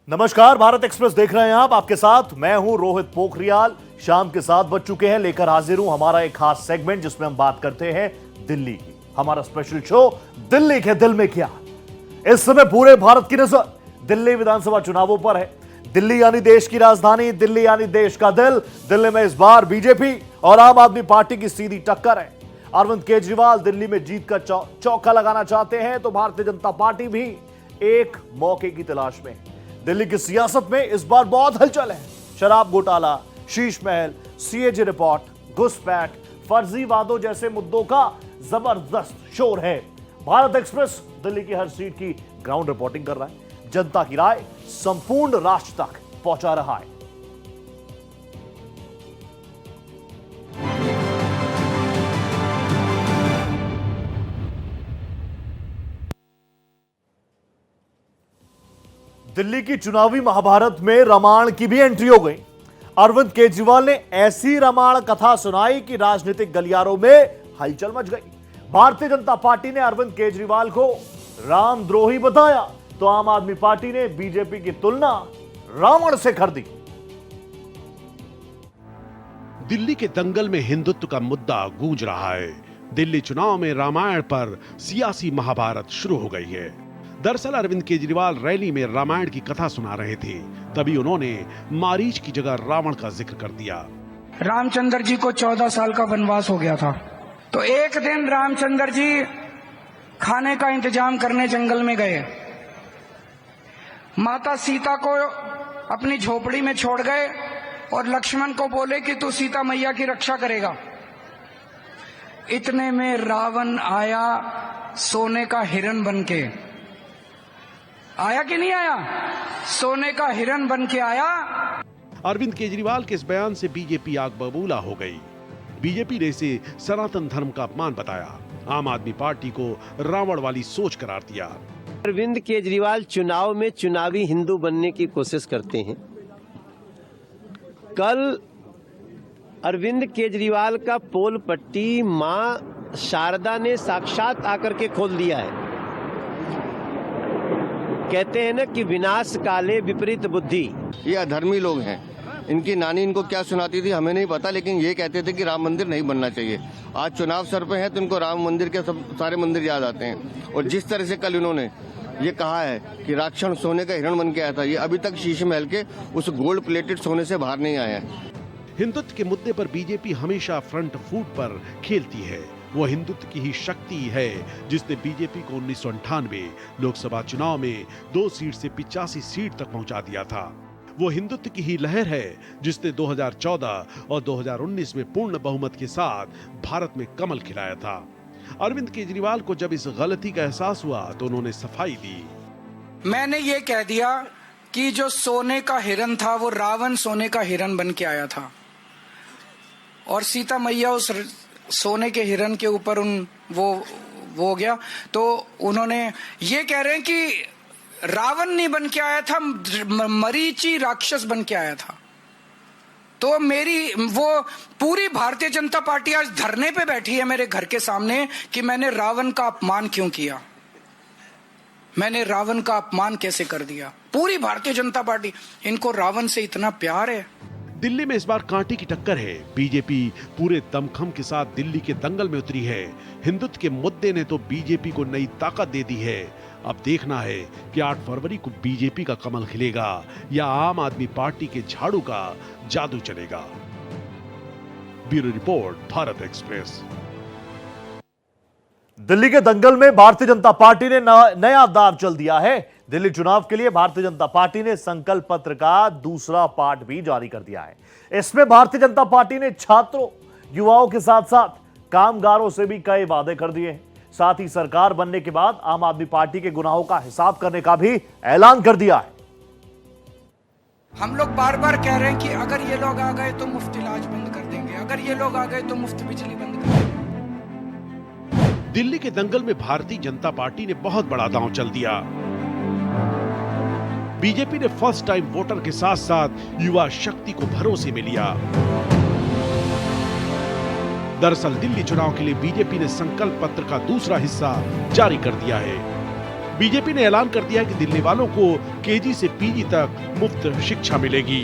नमस्कार, भारत एक्सप्रेस देख रहे हैं आप। आपके साथ मैं हूं रोहित पोखरियाल। शाम के 7 बज चुके हैं, लेकर हाजिर हूं हमारा एक खास सेगमेंट जिसमें हम बात करते हैं दिल्ली की। हमारा स्पेशल शो दिल्ली के दिल में क्या। इस समय पूरे भारत की नजर दिल्ली विधानसभा चुनावों पर है। दिल्ली यानी देश की राजधानी, दिल्ली यानी देश का दिल। दिल्ली में इस बार बीजेपी और आम आदमी पार्टी की सीधी टक्कर है। अरविंद केजरीवाल दिल्ली में जीत का चौका लगाना चाहते हैं, तो भारतीय जनता पार्टी भी एक मौके की तलाश में है। दिल्ली की सियासत में इस बार बहुत हलचल है। शराब घोटाला, शीश महल, सीएजी रिपोर्ट, घुसपैठ, फर्जी वादों जैसे मुद्दों का जबरदस्त शोर है। भारत एक्सप्रेस दिल्ली की हर सीट की ग्राउंड रिपोर्टिंग कर रहा है। जनता की राय संपूर्ण राष्ट्र तक पहुंचा रहा है। दिल्ली की चुनावी महाभारत में रामायण की भी एंट्री हो गई। अरविंद केजरीवाल ने ऐसी रामायण कथा सुनाई कि राजनीतिक गलियारों में हलचल मच गई। भारतीय जनता पार्टी ने अरविंद केजरीवाल को रामद्रोही बताया, तो आम आदमी पार्टी ने बीजेपी की तुलना रावण से कर दी। दिल्ली के दंगल में हिंदुत्व का मुद्दा गूंज रहा है। दिल्ली चुनाव में रामायण पर सियासी महाभारत शुरू हो गई है। दरअसल अरविंद केजरीवाल रैली में रामायण की कथा सुना रहे थे, तभी उन्होंने मारीच की जगह रावण का जिक्र कर दिया। रामचंद्र जी को 14 साल का वनवास हो गया था, तो एक दिन रामचंद्र जी खाने का इंतजाम करने जंगल में गए। माता सीता को अपनी झोपड़ी में छोड़ गए और लक्ष्मण को बोले कि तू सीता मैया की रक्षा करेगा। इतने में रावण आया, सोने का हिरण बनके आया कि नहीं आया? सोने का हिरण बन के आया। अरविंद केजरीवाल के इस बयान से बीजेपी आग बबूला हो गई। बीजेपी ने इसे सनातन धर्म का अपमान बताया। आम आदमी पार्टी को रावण वाली सोच करार दिया। अरविंद केजरीवाल चुनाव में चुनावी हिंदू बनने की कोशिश करते हैं। कल अरविंद केजरीवाल का पोल पट्टी मां शारदा ने साक्षात आकर के खोल दिया है। कहते हैं ना कि विनाश काले विपरीत बुद्धि। ये अधर्मी लोग हैं। इनकी नानी इनको क्या सुनाती थी हमें नहीं पता, लेकिन ये कहते थे कि राम मंदिर नहीं बनना चाहिए। आज चुनाव सर पे है तो इनको राम मंदिर के सब सारे मंदिर याद आते हैं। और जिस तरह से कल इन्होंने ये कहा है कि राक्षण सोने का हिरण बन के आया था, ये अभी तक शीश महल के उस गोल्ड प्लेटेड सोने से बाहर नहीं आया है। हिंदुत्व के मुद्दे पर बीजेपी हमेशा फ्रंट फुट पर खेलती है। वो हिंदुत्व की ही शक्ति है जिसने बीजेपी को 1998 लोकसभा चुनाव में 2 सीट से 85 सीट तक पहुंचा दिया था। वो हिंदुत्व की ही लहर है जिसने 2014 और 2019 में पूर्ण बहुमत के साथ भारत में कमल खिलाया था। अरविंद केजरीवाल को जब इस गलती का एहसास हुआ तो उन्होंने सफाई दी। मैंने ये कह दिया कि जो सोने का हिरण था वो रावण सोने का हिरण बन के आया था, और सीता मैया उस सोने के हिरण के ऊपर वो हो गया। तो उन्होंने ये कह रहे हैं कि रावण नहीं बन के आया था, मरीची राक्षस बन के आया था। तो मेरी वो पूरी भारतीय जनता पार्टी आज धरने पे बैठी है मेरे घर के सामने कि मैंने रावण का अपमान क्यों किया, मैंने रावण का अपमान कैसे कर दिया। पूरी भारतीय जनता पार्टी, इनको रावण से इतना प्यार है। दिल्ली में इस बार कांटे की टक्कर है। बीजेपी पूरे दमखम के साथ दिल्ली के दंगल में उतरी है। हिंदुत्व के मुद्दे ने तो बीजेपी को नई ताकत दे दी है। अब देखना है कि 8 फरवरी को बीजेपी का कमल खिलेगा या आम आदमी पार्टी के झाड़ू का जादू चलेगा। Bureau report, Bharat express. Delhi के दंगल में भारतीय जनता पार्टी ने नया दाव चल दिया है। दिल्ली चुनाव के लिए भारतीय जनता पार्टी ने संकल्प पत्र का दूसरा पार्ट भी जारी कर दिया है। इसमें भारतीय जनता पार्टी ने छात्रों, युवाओं के साथ साथ कामगारों से भी कई वादे कर दिए हैं। साथ ही सरकार बनने के बाद आम आदमी पार्टी के गुनाहों का हिसाब करने का भी ऐलान कर दिया है। हम लोग बार बार कह रहे हैं कि अगर ये लोग आ गए तो मुफ्त इलाज बंद कर देंगे, अगर ये लोग आ गए तो मुफ्त बिजली बंद कर देंगे। दिल्ली के दंगल में भारतीय जनता पार्टी ने बहुत बड़ा दांव चल दिया। बीजेपी ने फर्स्ट टाइम वोटर के साथ साथ युवा शक्ति को भरोसे में लिया। दरअसल दिल्ली चुनाव के लिए बीजेपी ने संकल्प पत्र का दूसरा हिस्सा जारी कर दिया है। बीजेपी ने ऐलान कर दिया कि दिल्ली वालों को केजी से पीजी तक मुफ्त शिक्षा मिलेगी।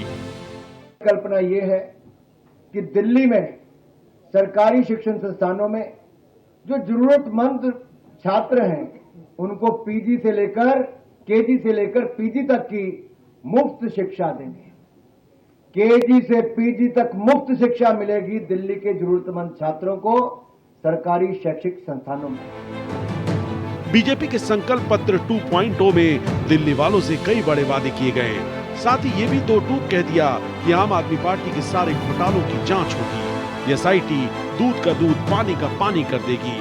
कल्पना ये है कि दिल्ली में सरकारी शिक्षण संस्थानों में जो जरूरतमंद छात्र हैं उनको पीजी से लेकर केजी से लेकर पीजी तक की मुफ्त शिक्षा देंगे। केजी से पीजी तक मुफ्त शिक्षा मिलेगी दिल्ली के जरूरतमंद छात्रों को सरकारी शैक्षिक संस्थानों में। बीजेपी के संकल्प पत्र 2.0 में दिल्ली वालों से कई बड़े वादे किए गए। साथ ही ये भी दो टूक कह दिया कि आम आदमी पार्टी के सारे घोटालों की जांच होगी। एसआईटी दूध का दूध पानी का पानी कर देगी।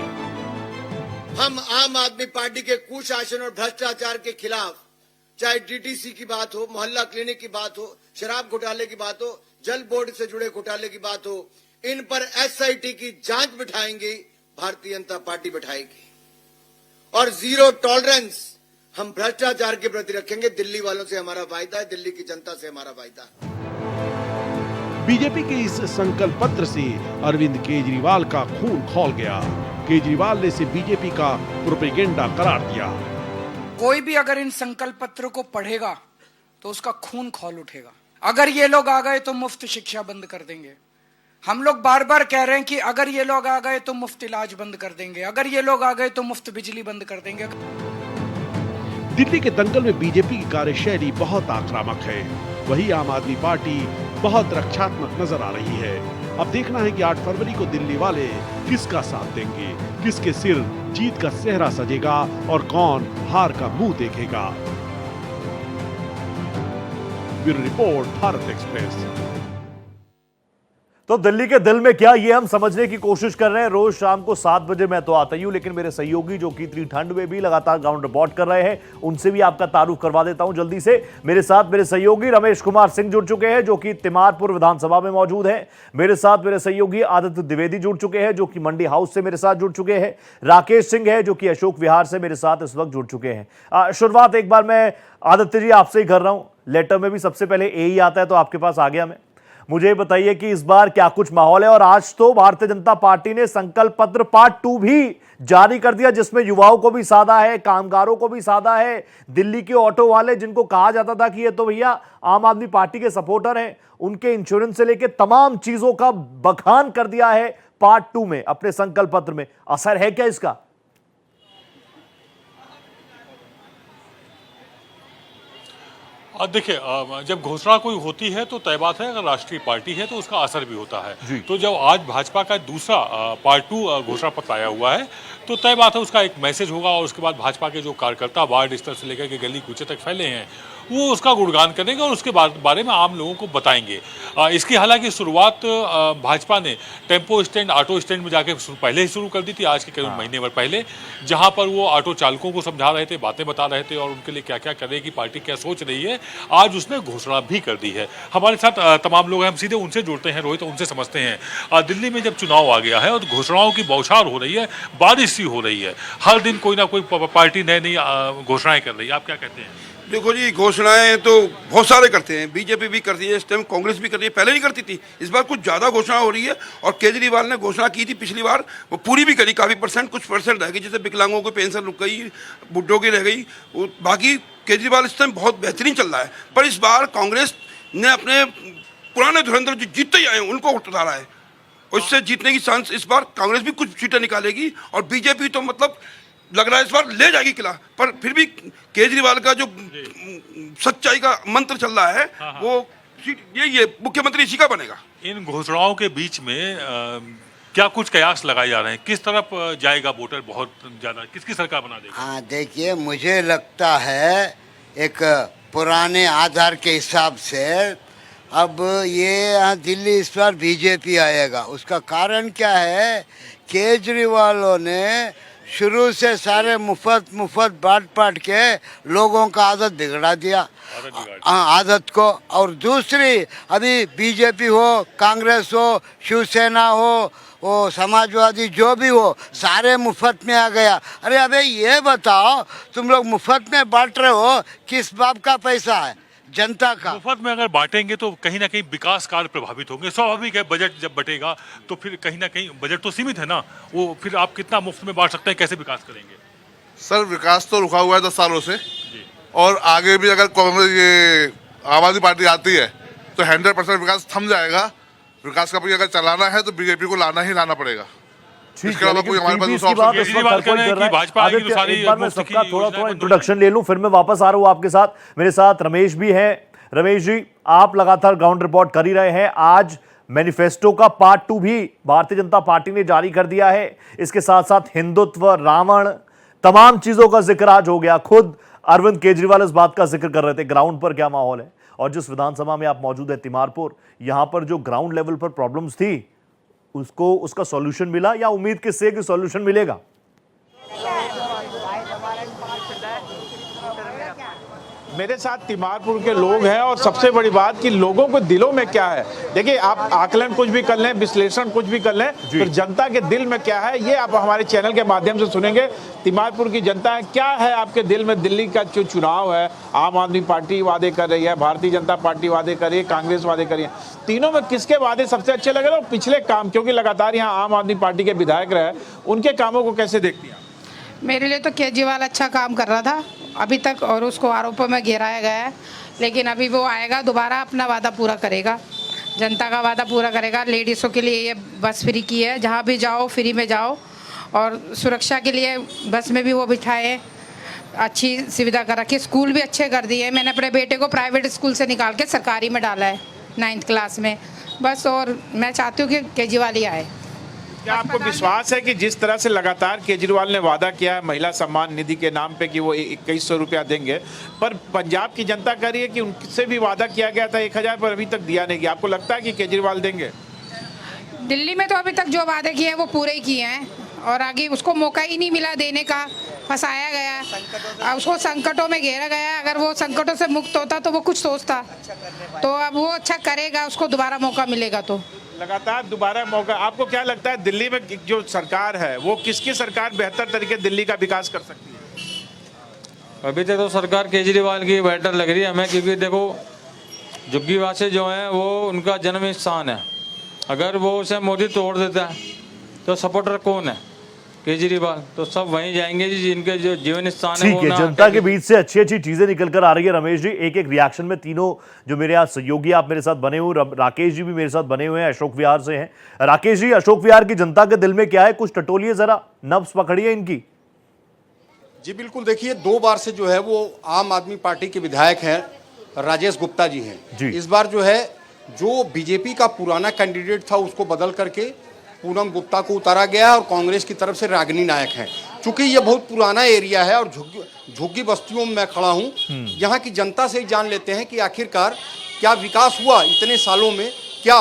हम आम आदमी पार्टी के कुशासन और भ्रष्टाचार के खिलाफ, चाहे डीटीसी की बात हो, मोहल्ला क्लिनिक की बात हो, शराब घोटाले की बात हो, जल बोर्ड से जुड़े घोटाले की बात हो, इन पर एसआईटी की जांच बिठाएंगे, भारतीय जनता पार्टी बिठाएगी। और जीरो टॉलरेंस हम भ्रष्टाचार के प्रति रखेंगे। दिल्ली वालों से हमारा वायदा है, दिल्ली की जनता से हमारा वायदा है। बीजेपी के इस संकल्प पत्र से अरविंद केजरीवाल का खून खौल गया। केजरीवाल ने इसे बीजेपी का प्रोपेगेंडा करार दिया। कोई भी अगर इन संकल्प पत्रों को पढ़ेगा तो उसका खून खौल उठेगा। अगर ये लोग आ गए तो मुफ्त शिक्षा बंद कर देंगे। हम लोग बार बार कह रहे हैं कि अगर ये लोग आ गए तो मुफ्त इलाज बंद कर देंगे, अगर ये लोग आ गए तो मुफ्त बिजली बंद कर देंगे। दिल्ली के दंगल में बीजेपी की कार्यशैली बहुत आक्रामक है, वही आम आदमी पार्टी बहुत रक्षात्मक नजर आ रही है। अब देखना है कि 8 फरवरी को दिल्ली वाले किसका साथ देंगे, किसके सिर जीत का सेहरा सजेगा और कौन हार का मुंह देखेगा। Bureau report, Bharat express. तो दिल्ली के दिल में क्या, ये हम समझने की कोशिश कर रहे हैं। रोज शाम को 7 बजे मैं तो आता ही हूं, लेकिन मेरे सहयोगी जो कि इतनी ठंड में भी लगातार ग्राउंड रिपोर्ट कर रहे हैं, उनसे भी आपका तारुफ करवा देता हूं जल्दी से। मेरे साथ मेरे सहयोगी रमेश कुमार सिंह जुड़ चुके हैं, जो कि तिमारपुर विधानसभा में मौजूद है। मेरे साथ मेरे सहयोगी आदित्य द्विवेदी जुड़ चुके हैं, जो कि मंडी हाउस से मेरे साथ जुड़ चुके हैं। राकेश सिंह है, जो कि अशोक विहार से मेरे साथ इस वक्त जुड़ चुके हैं। शुरुआत एक बार मैं आदित्य जी आपसे ही कर रहा हूं। लेटर में भी सबसे पहले ए ही आता है, तो आपके पास आ गया मैं। मुझे बताइए कि इस बार क्या कुछ माहौल है। और आज तो भारतीय जनता पार्टी ने संकल्प पत्र पार्ट 2 भी जारी कर दिया, जिसमें युवाओं को भी साधा है, कामगारों को भी साधा है। दिल्ली के ऑटो वाले, जिनको कहा जाता था कि ये तो भैया आम आदमी पार्टी के सपोर्टर हैं, उनके इंश्योरेंस से लेकर तमाम चीजों का बखान कर दिया है पार्ट 2 में अपने संकल्प पत्र में। असर है क्या इसका? देखिए, जब घोषणा कोई होती है तो तय बात है, अगर राष्ट्रीय पार्टी है तो उसका असर भी होता है। तो जब आज भाजपा का दूसरा पार्ट 2 घोषणा पत्र आया हुआ है, तो तय बात है उसका एक मैसेज होगा। और उसके बाद भाजपा के जो कार्यकर्ता वार्ड स्तर से लेकर के गली कूचे तक फैले हैं, वो उसका गुणगान करेंगे और उसके बारे में आम लोगों को बताएंगे। इसकी हालांकि शुरुआत भाजपा ने टेम्पो स्टैंड, ऑटो स्टैंड में जाके पहले ही शुरू कर दी थी, आज के करीब महीने भर पहले, जहां पर वो ऑटो चालकों को समझा रहे थे, बातें बता रहे थे और उनके लिए क्या क्या करेगी पार्टी, क्या सोच रही है। आज उसने घोषणा भी कर दी है। हमारे साथ तमाम लोग हैं, हम सीधे उनसे जुड़ते हैं। रोहित, उनसे समझते हैं, दिल्ली में जब चुनाव आ गया है और घोषणाओं की बौछार हो रही है, बारिश सी हो रही है, हर दिन कोई ना कोई पार्टी नई नई घोषणाएं कर रही है, आप क्या कहते हैं? देखो जी, घोषणाएं तो बहुत सारे करते हैं, बीजेपी भी करती है, इस टाइम कांग्रेस भी कर रही है, पहले नहीं करती थी। इस बार कुछ ज़्यादा घोषणा हो रही है। और केजरीवाल ने घोषणा की थी पिछली बार, वो पूरी भी करी, काफ़ी परसेंट, कुछ परसेंट रह गई, जैसे विकलांगों की पेंशन रुक गई, बुड्ढों की रह गई, बाकी केजरीवाल इस टाइम बहुत बेहतरीन चल रहा है। पर इस बार कांग्रेस ने अपने पुराने धुरंधर जो जीतते ही आए हैं उनको उतारा है, और इससे जीतने की चांस इस बार कांग्रेस भी कुछ सीटें निकालेगी। और बीजेपी तो मतलब लग रहा है इस बार ले जाएगी किला। पर फिर भी केजरीवाल का जो सच्चाई का मंत्र चल रहा है, वो ये मुख्यमंत्री इसी का बनेगा। इन घोषणाओं के बीच में क्या कुछ कयास लगाए जा रहे हैं? किस तरफ जाएगा वोटर बहुत ज्यादा, किसकी सरकार बना देगा? हाँ, देखिए, मुझे लगता है एक पुराने आधार के हिसाब से अब ये यहाँ दिल्ली इस बार बीजेपी आएगा। उसका कारण क्या है? केजरीवालों ने शुरू से सारे मुफ्त बांट के लोगों का आदत बिगड़ा दिया, आदत को। और दूसरी, अभी बीजेपी हो, कांग्रेस हो, शिवसेना हो, वो समाजवादी जो भी हो, सारे मुफ्त में आ गया। अरे अबे ये बताओ, तुम लोग मुफ्त में बांट रहे हो, किस बाप का पैसा है? जनता का। मुफ्त में अगर बांटेंगे तो कहीं ना कहीं विकास कार्य प्रभावित होंगे। स्वाभाविक है, बजट जब बटेगा तो फिर कहीं ना कहीं बजट तो सीमित है ना, वो फिर आप कितना मुफ्त में बांट सकते हैं, कैसे विकास करेंगे? सर विकास तो रुका हुआ है 10 सालों से, और आगे भी अगर कांग्रेस ये आम आदमी पार्टी आती है तो 100% विकास थम जाएगा। विकास का अगर चलाना है तो बीजेपी को लाना ही लाना पड़ेगा। इसके अलावा कोई हमारे पास दूसरा ऑप्शन नहीं है। केजरीवाल कह रहे हैं कि भाजपा आएगी तो सारी एक बार मैं मुफ्त की सबका थोड़ा योजनाएं बंद हो इंट्रोडक्शन ले लूं, फिर मैं वापस आ रहा हूं आपके साथ। मेरे साथ रमेश भी हैं। रमेश जी, आप लगातार ग्राउंड रिपोर्ट कर ही रहे हैं। आज मैनिफेस्टो का पार्ट 2 भी भारतीय जनता पार्टी ने जारी कर दिया है। इसके साथ साथ हिंदुत्व, रावण, तमाम चीजों का जिक्र आज हो गया। खुद अरविंद केजरीवाल इस बात का जिक्र कर रहे थे। ग्राउंड पर क्या माहौल है? और जिस विधानसभा में आप मौजूद है तिमारपुर, यहां पर जो ग्राउंड लेवल पर प्रॉब्लम्स थी उसका सॉल्यूशन मिला, या उम्मीद किससे है कि सॉल्यूशन मिलेगा? मेरे साथ तिमारपुर के लोग हैं और सबसे बड़ी बात कि लोगों को दिलों में क्या है। देखिए, आप आकलन कुछ भी कर लें, विश्लेषण कुछ भी कर लें, फिर जनता के दिल में क्या है ये आप हमारे चैनल के माध्यम से सुनेंगे। तिमारपुर की जनता है, क्या है आपके दिल में? दिल्ली का जो चुनाव है, आम आदमी पार्टी वादे कर रही है, भारतीय जनता पार्टी वादे कर रही है, कांग्रेस वादे कर रही है। तीनों में किसके वादे सबसे अच्छे लगे और पिछले काम, क्योंकि लगातार यहाँ आम आदमी पार्टी के विधायक रहे, उनके कामों को कैसे देखती हैं? मेरे लिए तो केजरीवाल अच्छा काम कर रहा था अभी तक, और उसको आरोपों में घेराया गया है। लेकिन अभी वो आएगा, दोबारा अपना वादा पूरा करेगा, जनता का वादा पूरा करेगा। लेडीज़ों के लिए ये बस फ्री की है, जहाँ भी जाओ फ्री में जाओ, और सुरक्षा के लिए बस में भी वो बिठाए, अच्छी सुविधा कर रखी। स्कूल भी अच्छे कर दिए। मैंने अपने बेटे को प्राइवेट स्कूल से निकाल के सरकारी में डाला है 9th क्लास में बस। और मैं चाहती हूँ कि केजरीवाल ही आए। क्या आपको विश्वास है कि जिस तरह से लगातार केजरीवाल ने वादा किया है महिला सम्मान निधि के नाम पे कि वो 2100 रुपया देंगे, पर पंजाब की जनता कह रही है कि उनसे भी वादा किया गया था 1000, पर अभी तक दिया नहीं गया। आपको लगता है कि केजरीवाल देंगे? दिल्ली में तो अभी तक जो वादे किए हैं वो पूरे ही किए हैं, और आगे उसको मौका ही नहीं मिला देने का, फंसाया गया, उसको संकटों में घेरा गया। अगर वो संकटों से मुक्त होता तो वो कुछ सोचता, तो अब वो अच्छा करेगा, उसको दोबारा मौका मिलेगा। तो लगातार दोबारा मौका, आपको क्या लगता है दिल्ली में जो सरकार है वो किसकी सरकार बेहतर तरीके दिल्ली का विकास कर सकती है? अभी तक तो सरकार केजरीवाल की बेहतर लग रही है हमें, क्योंकि देखो झुग्गीवासी जो हैं वो उनका जन्म स्थान है। अगर वो उसे मोदी तोड़ देता है तो सपोर्टर कौन है? केजरीवाल। तो सब वहीं जाएंगे जिनके जो जीवन स्थान है। ठीक है, जनता के बीच से अच्छी अच्छी चीजें निकल कर आ रही है। रमेश जी, एक एक रिएक्शन में तीनों जो मेरे आज सहयोगी आप मेरे साथ बने हुए, राकेश जी भी मेरे साथ बने हुए हैं, अशोक विहार से हैं। राकेश जी, अशोक विहार की जनता के दिल में क्या है? कुछ टटोलिए जरा, नब्ज पकड़िए इनकी। जी बिल्कुल, देखिए 2 बार से जो है वो आम आदमी पार्टी के विधायक हैं, राजेश गुप्ता जी हैं। इस बार जो है जो बीजेपी का पुराना कैंडिडेट था उसको बदल करके पूनम गुप्ता को उतारा गया, और कांग्रेस की तरफ से रागिनी नायक हैं। चूंकि ये बहुत पुराना एरिया है और झुग्गी बस्तियों में मैं खड़ा हूँ, यहाँ की जनता से जान लेते हैं कि आखिरकार क्या विकास हुआ इतने सालों में, क्या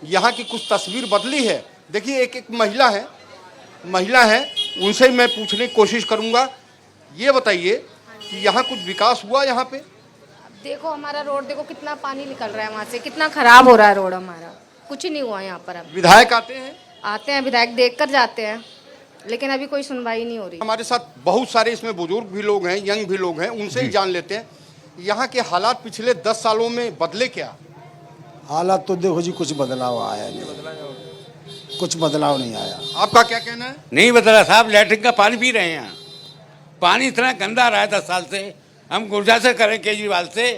यहाँ की कुछ तस्वीर बदली है। देखिए, एक महिला है, उनसे मैं पूछने की कोशिश करूँगा। ये बताइए कि यहाँ कुछ विकास हुआ? यहाँ पे देखो हमारा रोड, देखो कितना पानी निकल रहा है वहाँ से, कितना खराब हो रहा है रोड हमारा, कुछ ही नहीं हुआ यहाँ पर। अब विधायक आते हैं, विधायक देख कर जाते हैं, लेकिन अभी कोई सुनवाई नहीं हो रही। हमारे साथ बहुत सारे इसमें बुजुर्ग भी लोग हैं, यंग भी लोग हैं, उनसे ही जान लेते हैं यहाँ के हालात पिछले 10 सालों में बदले क्या? हालात तो देखो जी, कुछ बदलाव आया नहीं, कुछ बदलाव नहीं आया। आपका क्या कहना है? नहीं बदला साहब, लैट्रिन का पानी पी रहे हैं। पानी इतना गंदा रहा है 10 साल से। हम गुजारिश करें केजरीवाल से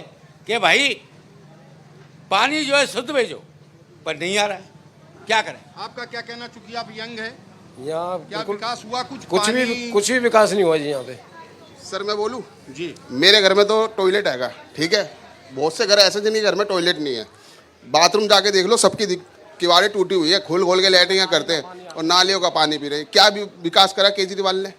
कि भाई पानी जो है शुद्ध भेजो, पर नहीं आ रहा है, क्या करें? आपका क्या कहना, चूंकि आप यंग हैं? यहाँ क्या विकास हुआ? कुछ भी विकास नहीं हुआ जी यहाँ पे। सर मैं बोलूँ जी, मेरे घर में तो टॉयलेट हैगा, ठीक है। बहुत से घर ऐसे जिनके घर में टॉयलेट नहीं है। बाथरूम जाके देख लो, सबकी किवाड़ें टूटी हुई है, खोल के लैट्रिन करते हैं और नालियों का पानी पी रहे हैं। क्या विकास करा केजरीवाल ने?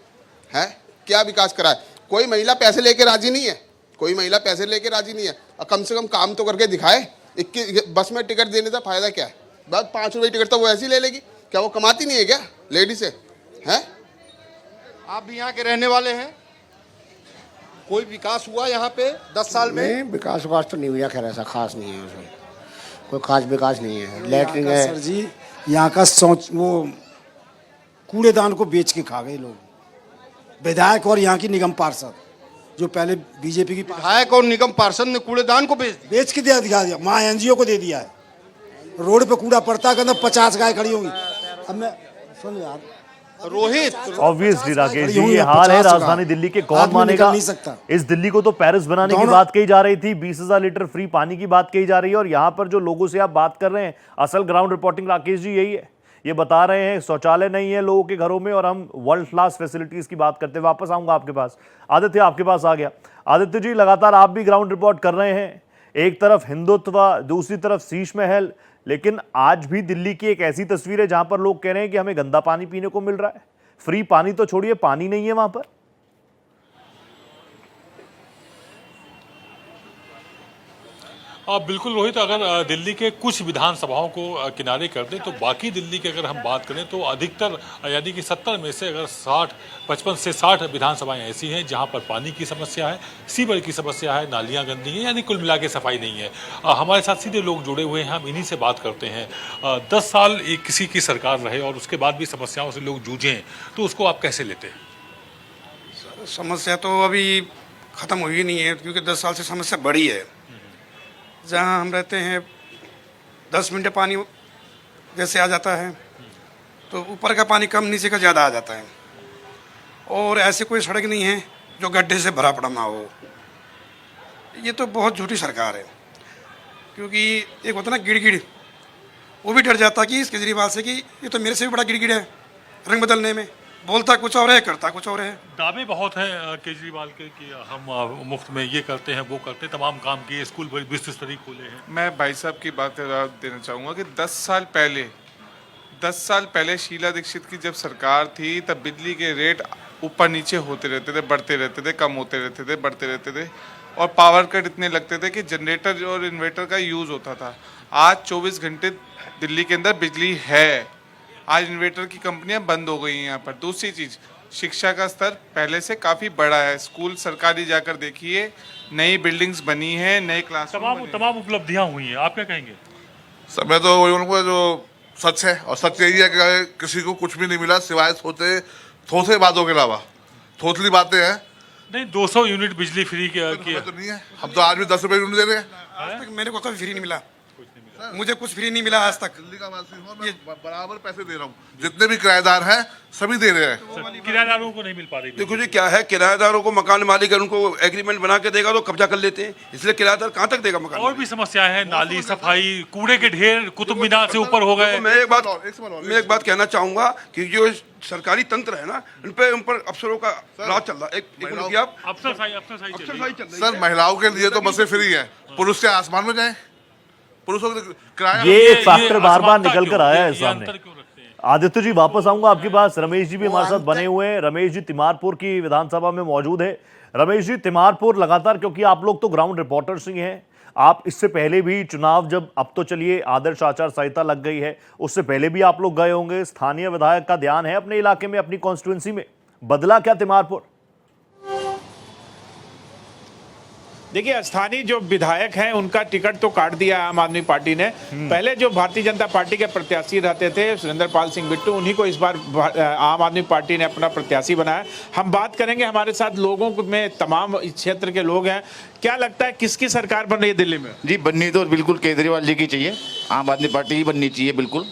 है क्या विकास करा है? कोई महिला पैसे लेके राजी नहीं है, कोई महिला पैसे लेके राजी नहीं है। और कम से कम काम तो करके दिखाए। 21 बस में टिकट देने का फायदा क्या है? बस 5 रुपये टिकट तो वो ऐसे ही ले लेगी। क्या वो कमाती नहीं है क्या लेडीज है? आप भी यहाँ के रहने वाले हैं, कोई विकास हुआ यहाँ पे 10 साल में? नहीं, विकास तो नहीं हुआ, खैर ऐसा खास नहीं है उसमें, कोई खास विकास नहीं है। लैट्रिन है सर जी, यहाँ का सोच वो कूड़ेदान को बेच के खा गए लोग, विधायक और यहाँ की निगम पार्षद, जो पहले बीजेपी की विधायक और निगम पार्षद ने कूड़ेदान को बेच के दिखा दिया, वहाँ एनजीओ को दे दिया है। रोड पे कूड़ा पड़ता है, कहते 50 गाय खड़ी होंगी। अब मैं सुन यार, रोहित ऑब्वियसली राकेश जी, ये हाल है राजधानी दिल्ली के, कौन मानेगा। इस दिल्ली को तो पेरिस बनाने की बात कही जा रही थी, 20,000 लीटर फ्री पानी की बात कही जा रही है, और यहाँ पर जो लोगों से आप बात कर रहे हैं, असल ग्राउंड रिपोर्टिंग राकेश जी यही है। ये बता रहे हैं शौचालय नहीं है लोगों के घरों में, और हम वर्ल्ड क्लास फैसिलिटीज की बात करते हैं। वापस आऊंगा आपके पास, आदित्य आपके पास आ गया। आदित्य जी, लगातार आप भी ग्राउंड रिपोर्ट कर रहे हैं, एक तरफ हिंदुत्व, दूसरी तरफ शीश महल, लेकिन आज भी दिल्ली की एक ऐसी तस्वीर है जहां पर लोग कह रहे हैं कि हमें गंदा पानी पीने को मिल रहा है। फ्री पानी तो छोड़िए, पानी नहीं है वहां पर। बिल्कुल रोहित, अगर दिल्ली के कुछ विधानसभाओं को किनारे कर दें तो बाकी दिल्ली की अगर हम बात करें तो अधिकतर यानी कि 70 में से अगर 55 से 60 विधानसभाएं ऐसी हैं जहां पर पानी की समस्या है, सीवर की समस्या है, नालियां गंदी हैं, यानी कुल मिला के सफाई नहीं है। हमारे साथ सीधे लोग जुड़े हुए हैं, हम इन्हीं से बात करते हैं। 10 साल एक किसी की सरकार रहे और उसके बाद भी समस्याओं से लोग जूझें, तो उसको आप कैसे लेते हैं? समस्या तो अभी ख़त्म हुई नहीं है, क्योंकि 10 साल से समस्या बढ़ी है। जहाँ हम रहते हैं 10 मिनट पानी जैसे आ जाता है तो ऊपर का पानी कम, नीचे का ज़्यादा आ जाता है, और ऐसे कोई सड़क नहीं है जो गड्ढे से भरा पड़ा ना हो। ये तो बहुत झूठी सरकार है, क्योंकि एक होता ना गिड़गिड़, वो भी डर जाता कि इस केजरीवाल से कि ये तो मेरे से भी बड़ा गिड़गिड़ है रंग बदलने में, बोलता कुछ और है करता कुछ और है। दावे बहुत हैं केजरीवाल के कि हम मुफ्त में ये करते हैं वो करते हैं, तमाम काम किए, स्कूल बिस्तर खोले हैं। मैं भाई साहब की बात देना चाहूँगा कि 10 साल पहले शीला दीक्षित की जब सरकार थी तब बिजली के रेट ऊपर नीचे होते रहते थे, बढ़ते रहते थे, कम होते रहते थे, बढ़ते रहते थे, और पावर कट इतने लगते थे कि जनरेटर और इन्वर्टर का यूज़ होता था। आज 24 घंटे दिल्ली के अंदर बिजली है। आज इन्वर्टर की कंपनियां बंद हो गई हैं यहाँ पर। दूसरी चीज़, शिक्षा का स्तर पहले से काफ़ी बड़ा है। स्कूल सरकारी जाकर देखिए, नई बिल्डिंग्स बनी हैं, नए क्लास, तमाम उपलब्धियां हुई हैं। आप क्या कहेंगे? सब मैं तो वही उनको जो सच है, और सच यही है कि किसी को कुछ भी नहीं मिला सिवाय थोथे बातों के अलावा। थोथली बातें हैं। नहीं, 200 यूनिट बिजली फ्री की तो नहीं है, हम तो आज भी 10 रुपए यूनिट दे रहे हैं। आज तक मेरे को कभी फ्री नहीं मिला, मुझे कुछ फ्री नहीं मिला आज तक। दिल्ली का वासी हूं, मैं बराबर पैसे दे रहा हूँ, जितने भी किराएदार हैं सभी दे रहे हैं। किराएदारों को नहीं मिल पा रही। देखो जी क्या है, किराएदारों को मकान मालिक उनको एग्रीमेंट बना के देगा तो कब्जा कर लेते हैं, इसलिए किराएदार कहाँ तक देगा मकान। और भी समस्याएं हैं, नाली सफाई, कूड़े के ढेर कुतुब मीनार से ऊपर हो गए। मैं एक बात कहना चाहूंगा कि जो सरकारी तंत्र है ना, उन पर अफसरों का राज चल रहा है। अफसरशाही सर, महिलाओं के लिए तो बसें फ्री है, पुरुष से आसमान में जाए, पुरुषों को किराया। ये फैक्टर बार बार निकल कर आया है सामने। आदित्य जी, वापस आऊंगा आपके पास। रमेश जी भी हमारे साथ बने हुए हैं। रमेश जी तिमारपुर की विधानसभा में मौजूद है। रमेश जी, तिमारपुर लगातार, क्योंकि आप लोग तो ग्राउंड रिपोर्टर्स ही हैं, आप इससे पहले भी चुनाव, जब अब तो चलिए आदर्श आचार संहिता लग गई है, उससे पहले भी आप लोग गए होंगे। स्थानीय विधायक का ध्यान है अपने इलाके में, अपनी कॉन्स्टिट्यूंसी में, बदला क्या तिमारपुर? देखिए, स्थानीय जो विधायक हैं उनका टिकट तो काट दिया आम आदमी पार्टी ने। पहले जो भारतीय जनता पार्टी के प्रत्याशी रहते थे सुरेंद्र पाल सिंह बिट्टू, उन्हीं को इस बार आम आदमी पार्टी ने अपना प्रत्याशी बनाया। हम बात करेंगे, हमारे साथ लोगों में तमाम इस क्षेत्र के लोग हैं। क्या लगता है किसकी सरकार बन रही है दिल्ली में? जी, बननी तो बिल्कुल केजरीवाल जी की चाहिए, आम आदमी पार्टी ही बननी चाहिए बिल्कुल,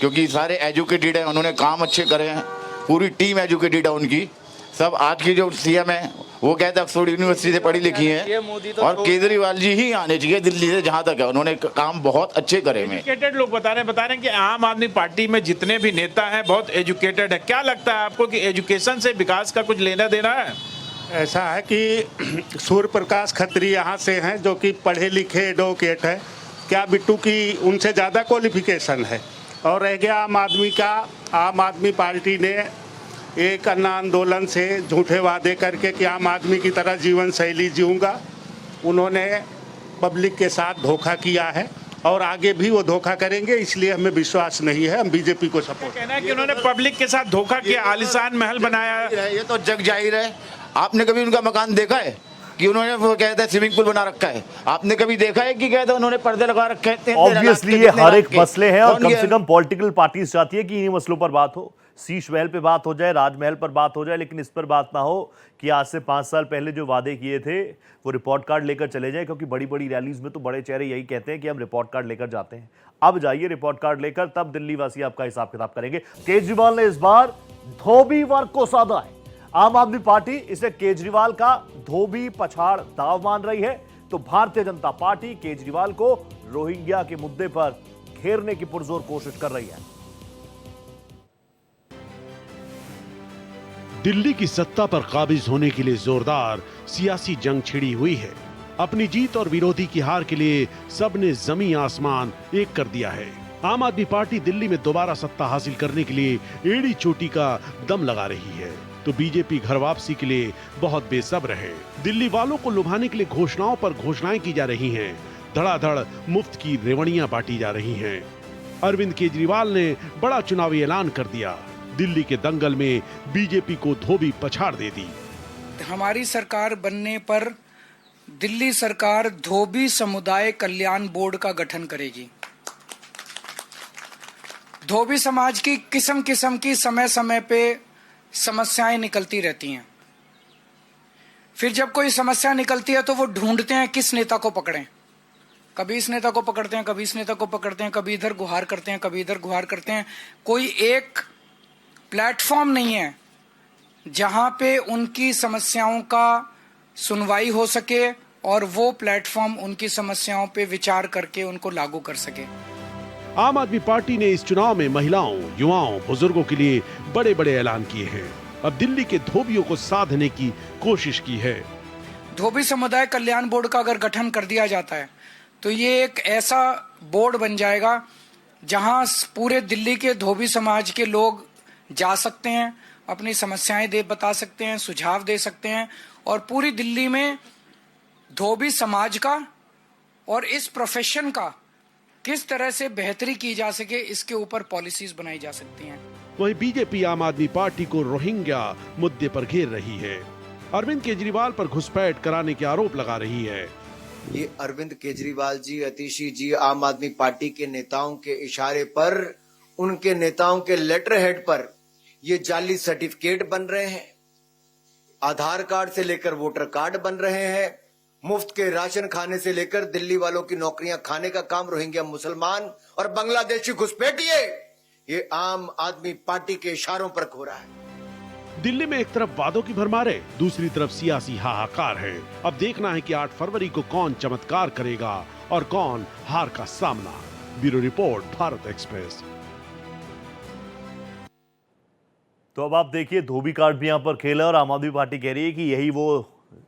क्योंकि सारे एजुकेटेड हैं, उन्होंने काम अच्छे करे हैं, पूरी टीम एजुकेटेड है उनकी। सब आज की जो सीएम है वो कहते हैं ऑक्सफोर्ड यूनिवर्सिटी से पढ़ी लिखी है, और केजरीवाल जी ही आने चाहिए दिल्ली से, जहां तक है उन्होंने काम बहुत अच्छे करे हैं। एजुकेटेड लोग बता रहे हैं कि आम आदमी पार्टी में जितने भी नेता हैं बहुत एजुकेटेड है। क्या लगता है आपको कि एजुकेशन से विकास का कुछ लेना देना है? ऐसा है कि सूर्य प्रकाश खत्री यहाँ से हैं जो कि पढ़े लिखे एडवोकेट है। क्या बिट्टू की उनसे ज़्यादा क्वालिफिकेशन है? और रह गया आम आदमी का, आम आदमी पार्टी ने एक अन्ना आंदोलन से झूठे वादे करके कि आम आदमी की तरह जीवन शैली जीऊँगा, उन्होंने पब्लिक के साथ धोखा किया है और आगे भी वो धोखा करेंगे, इसलिए हमें विश्वास नहीं है। हम बीजेपी को सपोर्ट। कहना है कि उन्होंने पब्लिक के साथ धोखा किया, आलीशान महल बनाया, ये तो जग जाहिर है। आपने कभी उनका मकान देखा है कि उन्होंने वो कहते हैं स्विमिंग पूल बना रखा है? आपने कभी देखा है कि कहते हैं उन्होंने पर्दे लगा रखे हैं? ऑब्वियसली ये हर एक मसले हैं, और कम से कम पॉलिटिकल पार्टीज चाहती है कि इन्हीं मसलों पर बात हो, शीश महल पे बात हो जाए, राजमहल पर बात हो जाए, लेकिन इस पर बात ना हो कि आज से 5 साल पहले जो वादे किए थे वो रिपोर्ट कार्ड लेकर चले जाएं, क्योंकि बड़ी बड़ी रैलीज में तो बड़े चेहरे यही कहते हैं कि हम रिपोर्ट कार्ड लेकर जाते हैं। अब जाइए रिपोर्ट कार्ड लेकर, तब दिल्ली वासी आपका हिसाब किताब करेंगे। केजरीवाल ने इस बार धोबी वर्ग को साधा है। आम आदमी पार्टी इसे केजरीवाल का धोबी पछाड़ दाव मान रही है, तो भारतीय जनता पार्टी केजरीवाल को रोहिंग्या के मुद्दे पर घेरने की पुरजोर कोशिश कर रही है। दिल्ली की सत्ता पर काबिज होने के लिए जोरदार सियासी जंग छिड़ी हुई है। अपनी जीत और विरोधी की हार के लिए सबने जमीन आसमान एक कर दिया है। आम आदमी पार्टी दिल्ली में दोबारा सत्ता हासिल करने के लिए एड़ी चोटी का दम लगा रही है, तो बीजेपी घर वापसी के लिए बहुत बेसब्र है। दिल्ली वालों को लुभाने के लिए घोषणाओं पर घोषणाएं की जा रही हैं, धड़ाधड़ मुफ्त की रेवड़ियां बांटी जा रही हैं। अरविंद केजरीवाल ने बड़ा चुनावी ऐलान कर दिया, दिल्ली के दंगल में बीजेपी को धोबी पछाड़ दे दी। हमारी सरकार बनने पर दिल्ली सरकार धोबी समुदाय कल्याण बोर्ड का गठन करेगी। धोबी समाज की किस्म किस्म की समय समय पे समस्याएं निकलती रहती हैं। फिर जब कोई समस्या निकलती है तो वो ढूंढते हैं किस नेता को पकड़ें। कभी इस नेता को पकड़ते हैं, कभी इस नेता को पकड़ते हैं, कभी इधर गुहार करते हैं, कभी इधर गुहार करते हैं। कोई एक प्लेटफॉर्म नहीं है जहां पे उनकी समस्याओं का सुनवाई हो सके और वो प्लेटफॉर्म उनकी समस्याओं पे विचार करके उनको लागू कर सके। आम आदमी पार्टी ने इस चुनाव में महिलाओं, युवाओं, बुजुर्गों के लिए बड़े बड़े ऐलान किए हैं। अब दिल्ली के धोबियों को साधने की कोशिश की है। धोबी समुदाय कल्याण बोर्ड का अगर गठन कर दिया जाता है तो ये एक ऐसा बोर्ड बन जाएगा जहां पूरे दिल्ली के धोबी समाज के लोग जा सकते हैं, अपनी समस्याएं बता सकते हैं, सुझाव दे सकते हैं और पूरी दिल्ली में धोबी समाज का और इस प्रोफेशन का किस तरह से बेहतरी की जा सके इसके ऊपर पॉलिसीज बनाई जा सकती हैं। वहीं बीजेपी आम आदमी पार्टी को रोहिंग्या मुद्दे पर घेर रही है। अरविंद केजरीवाल पर घुसपैठ कराने के आरोप लगा रही है। ये अरविंद केजरीवाल जी, अतिशी जी आम आदमी पार्टी के नेताओं के इशारे पर, उनके नेताओं के लेटर हेड पर ये जाली सर्टिफिकेट बन रहे हैं, आधार कार्ड से लेकर वोटर कार्ड बन रहे हैं, मुफ्त के राशन खाने से लेकर दिल्ली वालों की नौकरियां खाने का काम रोहिंग्या मुसलमान और बांग्लादेशी घुसपैठिए ये आम आदमी पार्टी के इशारों पर हो रहा है। दिल्ली में एक तरफ वादों की भरमार है, दूसरी तरफ सियासी हाहाकार है। अब देखना है कि 8 फरवरी को कौन चमत्कार करेगा और कौन हार का सामना। Bureau report, Bharat express. तो अब आप देखिए, धोबी कार्ड भी यहां पर खेला और आम आदमी पार्टी कह रही है कि यही वो